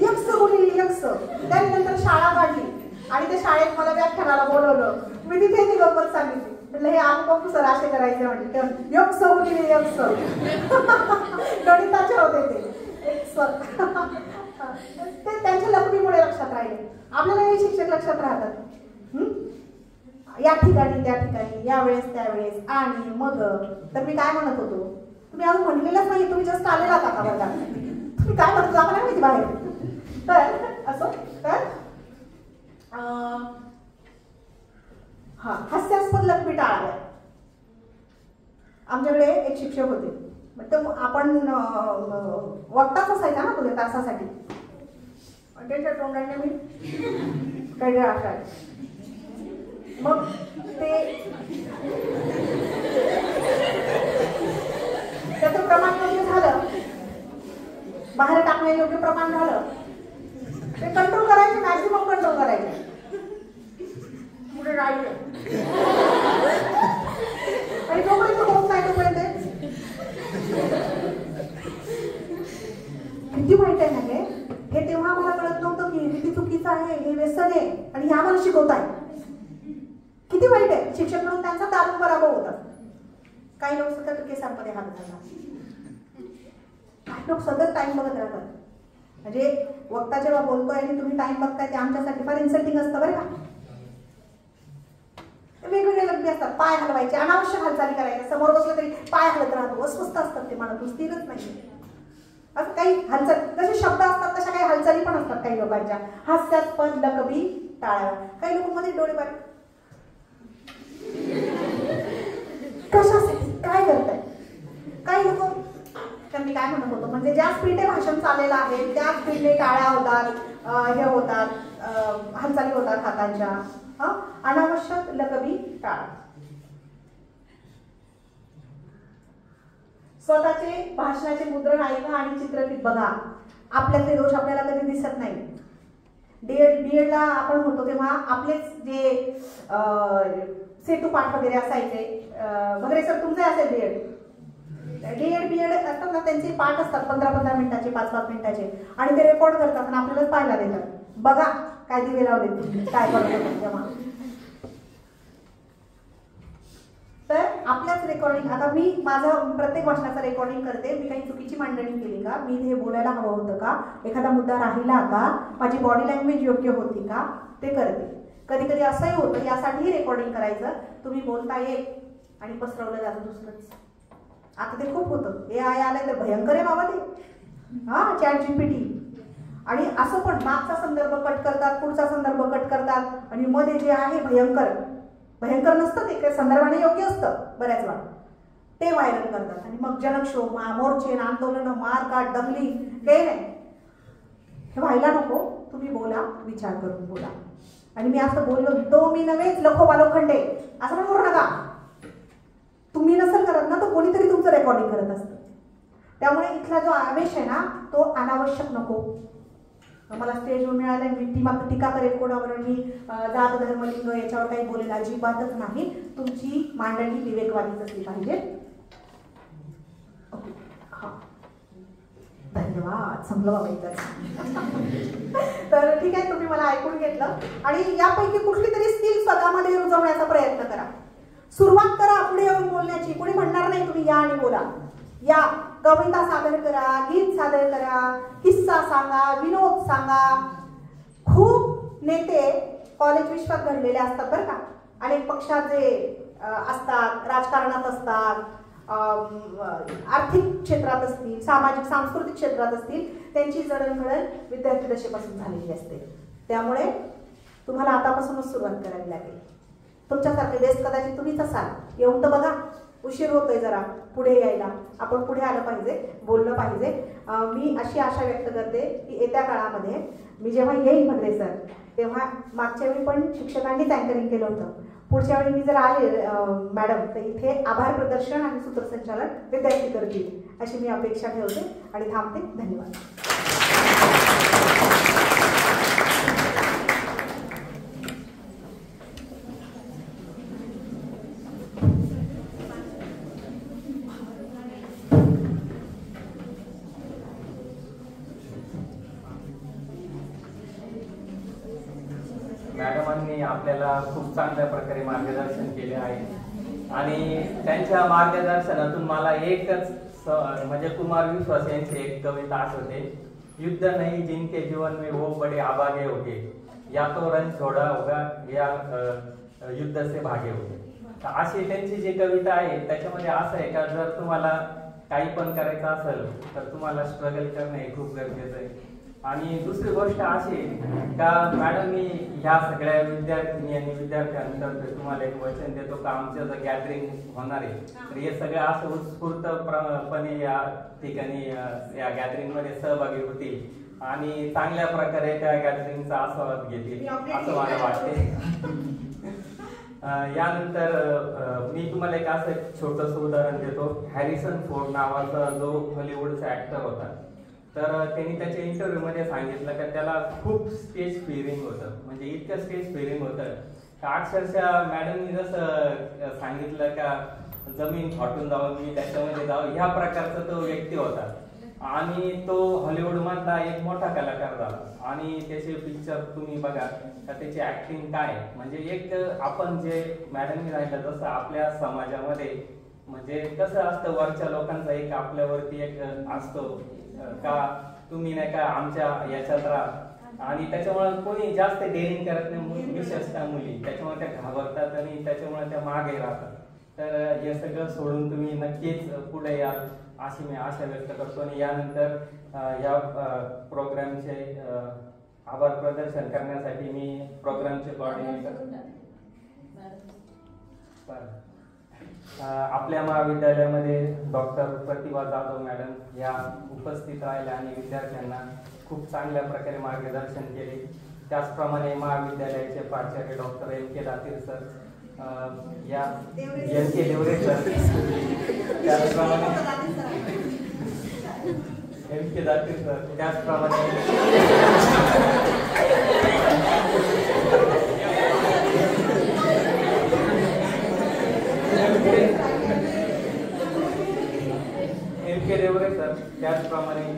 यक्स गुणिले यक्स. त्यानंतर शाळा काढली आणि त्या शाळेत मला व्याख्यानाला बोलवलं. मी तिथे ती गप्पत सांगितली, म्हटलं हे अमुक सर असे करायचे म्हणजे यक्स गुणिले यक्स. गणिताचे होते ते सर. ते त्यांच्या लकबीमुळे लक्षात राहिले. आपल्याला हे शिक्षक लक्षात राहतात. या ठिकाणी त्या ठिकाणी, यावेळेस त्यावेळेस आणि मग. तर मी काय म्हणत होतो, तुम्ही अजून म्हटलेलंच नाही, तुम्ही जस्ट आलेला का वर्गात. तुम्ही काय म्हणतो आम्हाला माहिती बाहेर. तर असो. तर हा, हास्यास्पद लकबी टाळाव्या. आमच्याकडे एक शिक्षक होते, तर आपण वक्ताच असायचा ना तुझ्या तासासाठी. त्याच्या तोंडाने मी काही असाय. मग ते त्याचं प्रमाण योग्य झालं, बाहेर टाकण्या योग्य प्रमाण झालं, ते कंट्रोल करायचे, मॅक्सिमम कंट्रोल करायचे. पुढे राहिले आणि जोपर्यंत होत नाही तोपर्यंत किती माहित आहे ना हे तेव्हा आम्हाला कळत नव्हतं की किती चुकीचं आहे, हे व्यसन आहे आणि हे आम्हाला शिकवत आहे. किती वाईट आहे. शिक्षक म्हणून त्यांचा दारुण पराभव होता. काही लोक सतत केसांमध्ये हात घालतात, काही लोक सतत टाइम बघत राहतात. म्हणजे वक्ता जेव्हा बोलतोय आणि तुम्ही टाइम बघताय ते आमच्यासाठी फार इन्सल्टिंग असतं बरं का. वेगवेगळे लकबी असतात. पाय हलवायचे, अनावश्यक हालचाली करायच्या, समोर बसलं तरी पाय हलत राहतो. अस्वस्थ असतात ते, मनातून स्थिरच नाही. असं काही हालचाल, जसे शब्द असतात तशा काही हालचाली पण असतात काही लोकांच्या. हास्यास्पद लकबी टाळाव्या. काही लोक मध्ये डोळे बारीक, कशासाठी काय करताय. काही लोक, तर मी काय म्हणत होतो, म्हणजे ज्या स्पीडने भाषण चाललेलं आहे त्या स्पीडने टाळ्या होतात, हे होतात, हालचाली होतात हातांच्या. अनावश्यक लकबी टाळा. स्वतःचे भाषणाचे मुद्रण ऐका आणि चित्रफित बघा. आपल्यातले दोष आपल्याला कधी दिसत नाही. बीएडला आपण होतो तेव्हा आपलेच जे सेतू पाठ वगैरे असायचे वगैरे, सर तुमचे असेल बीएड असतात ना, त्यांचे पाठ असतात 15-15 मिनिटाचे, 5-5 मिनिटाचे, आणि ते रेकॉर्ड करतात आणि आपल्यालाच पाहायला देतात. बघा काय दिवे लावले तुम्ही, काय करतो तेव्हा. तर आपल्याच रेकॉर्डिंग, आता मी माझं प्रत्येक भाषणाचं रेकॉर्डिंग करते. मी काही चुकीची मांडणी केली का, मी हे बोलायला हवं होतं का, एखादा मुद्दा राहिला का, माझी बॉडी लँग्वेज योग्य होती का, ते करते. कधी कधी असंही होतं, यासाठीही रेकॉर्डिंग करायचं. तुम्ही बोलताय आणि पसरवलं जातं दुसरंच. आता ते खूप होतं. AI आलंय तर भयंकर आहे बाबा ते. ChatGPT. आणि असं पण मागचा संदर्भ कट करतात, पुढचा संदर्भ कट करतात आणि मध्ये जे आहे भयंकर नसतं ते, काही संदर्भाने योग्य असतं बऱ्याच वेळा, ते व्हायरल करतात. आणि मग जनक्षोभ, मोर्चे, आंदोलन, मारकाट, दंगली, काही नाही. हे व्हायला नको. तुम्ही बोला, विचार करून बोला. आणि मी असं बोललो तो मी नव्हेच, लखोबा लोखंडे असं पण करू नका. तुम्ही नसेल करत ना, तो कोणीतरी तुमचं रेकॉर्डिंग करत असतं. त्यामुळे इथला जो आवेश आहे ना, तो अनावश्यक नको. मला स्टेजवर मिळालं, मी टीका करेल कोणावर, मी जात धर्म लिंग याच्यावर काही बोलेल अजिबातच नाही. तुमची मांडणी विवेकवादीच असली पाहिजे. धन्यवाद, संपलं बाबा एकदाच. तर ठीक आहे, तुम्ही मला ऐकून घेतलं आणि यापैकी कुठली तरी स्किल स्वतःमध्ये रुजवण्याचा प्रयत्न करा. सुरुवात करा पुढे येऊन बोलण्याची. कोणी म्हणणार नाही तुम्ही या आणि बोला. या, कविता सादर करा, गीत सादर करा, किस्सा सांगा, विनोद सांगा. खूप नेते कॉलेज विश्वात घडलेले असतात बरं का. अनेक पक्षात जे असतात, राजकारणात असतात, आर्थिक क्षेत्रात असतील, सामाजिक सांस्कृतिक क्षेत्रात असतील, त्यांची जडणघडण विद्यार्थी दशेपासून झालेली असते. त्यामुळे तुम्हाला आतापासूनच सुरुवात करावी लागेल. तुमच्यासारखे बेस्ट कदाचित तुम्हीच असाल. येऊन तर बघा, उशीर होतोय जरा पुढे यायला. आपण पुढे आलं पाहिजे, बोललं पाहिजे. मी अशी आशा व्यक्त करते की येत्या काळामध्ये मी जेव्हा येईल भगरे सर, तेव्हा मागच्या वेळी पण शिक्षकांनीच अँकरिंग केलं होतं. पुढच्या वेळी मी जर आले मॅडम, तर इथे आभार प्रदर्शन आणि सूत्रसंचालन विद्यार्थी करतील अशी मी अपेक्षा ठेवते आणि थांबते. धन्यवाद. मॅडमांनी आपल्याला खूप चांगल्या प्रकारे मार्गदर्शन केले आहे आणि त्यांच्या मार्गदर्शनातून मला एकच म्हणजे कुमार विश्वास यांची एक कविता आठवते. युद्ध नहीं जिनके जीवन में वो बड़े आभागे होगे, या तो रण छोड़ा होगा या युद्ध से भागे होगे. अशी त्यांची जी कविता आहे त्याच्यामध्ये असं आहे का, जर तुम्हाला काही पण करायचं असेल तर तुम्हाला स्ट्रगल करणं हे खूप गरजेचं आहे. आणि दुसरी गोष्ट अशी का मॅडम, मी ह्या सगळ्या विद्यार्थिनी आणि विद्यार्थ्यांतर्फे तुम्हाला एक वचन देतो का आमचं जर गॅदरिंग होणार आहे तर हे सगळं असं उत्स्फूर्तपणे या ठिकाणी या गॅदरिंगमध्ये सहभागी होतील आणि चांगल्या प्रकारे त्या गॅदरिंगचा आस्वाद घेतील असं मला वाटते. यानंतर मी तुम्हाला एक असं छोटंसं उदाहरण देतो. हॅरिसन फोर्ड नावाचा जो हॉलिवूडचा ऍक्टर होता, तर त्यांनी त्याच्या इंटरव्ह्यू मध्ये सांगितलं का त्याला खूप स्टेज फिअरिंग होतं. म्हणजे इतकं स्टेज फिअरिंग होतं का अक्षरशः मॅडमनी जसं सांगितलं का जमीन फाटून जावं, मी त्याच्यामध्ये जावं, ह्या प्रकारचा तो व्यक्ती होता. आणि तो हॉलिवूड मधला एक मोठा कलाकार झाला आणि त्याचे पिक्चर तुम्ही बघा का त्याची ऍक्टिंग काय. म्हणजे एक आपण जे मॅडमनी राहिलं जसं आपल्या समाजामध्ये म्हणजे कसं असतं, वरच्या लोकांचा एक आपल्यावरती एक असतो का तुम्ही नाही का आमच्या याच्यात राहा, आणि त्याच्यामुळे कोणी जास्त डेअरिंग करत नाही, विशेषतः मुली. त्याच्यामुळे त्या घाबरतात आणि त्याच्यामुळे त्या मागे राहतात. तर हे सगळं सोडून तुम्ही नक्कीच पुढे याल अशी मी आशा व्यक्त करतो. आणि यानंतर या प्रोग्रामचे आभार प्रदर्शन करण्यासाठी मी प्रोग्रामचे कोऑर्डिनेटर आपल्या महाविद्यालयामध्ये डॉक्टर प्रतिभा जाधव मॅडम या उपस्थित राहिल्या आणि विद्यार्थ्यांना खूप चांगल्या प्रकारे मार्गदर्शन केले. त्याचप्रमाणे महाविद्यालयाचे प्राचार्य डॉक्टर M.K. दातीर सर, या M.K. देवरे सर, त्याचप्रमाणे M.K. दातीर सर, त्याचप्रमाणे M.K. देवरे सर, त्याचप्रमाणे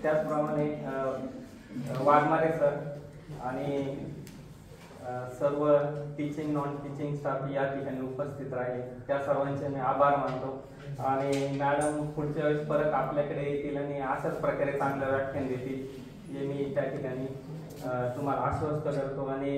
त्याचप्रमाणे वाघमारे सर आणि सर्व टीचिंग नॉन टीचिंग स्टाफ या ठिकाणी उपस्थित राहिले, त्या सर्वांचे मी आभार मानतो. आणि मॅडम पुढच्या वेळेस परत आपल्याकडे येतील आणि अशाच प्रकारे चांगलं व्याख्यान देतील हे मी त्या ठिकाणी तुम्हाला आश्वस्त करतो. आणि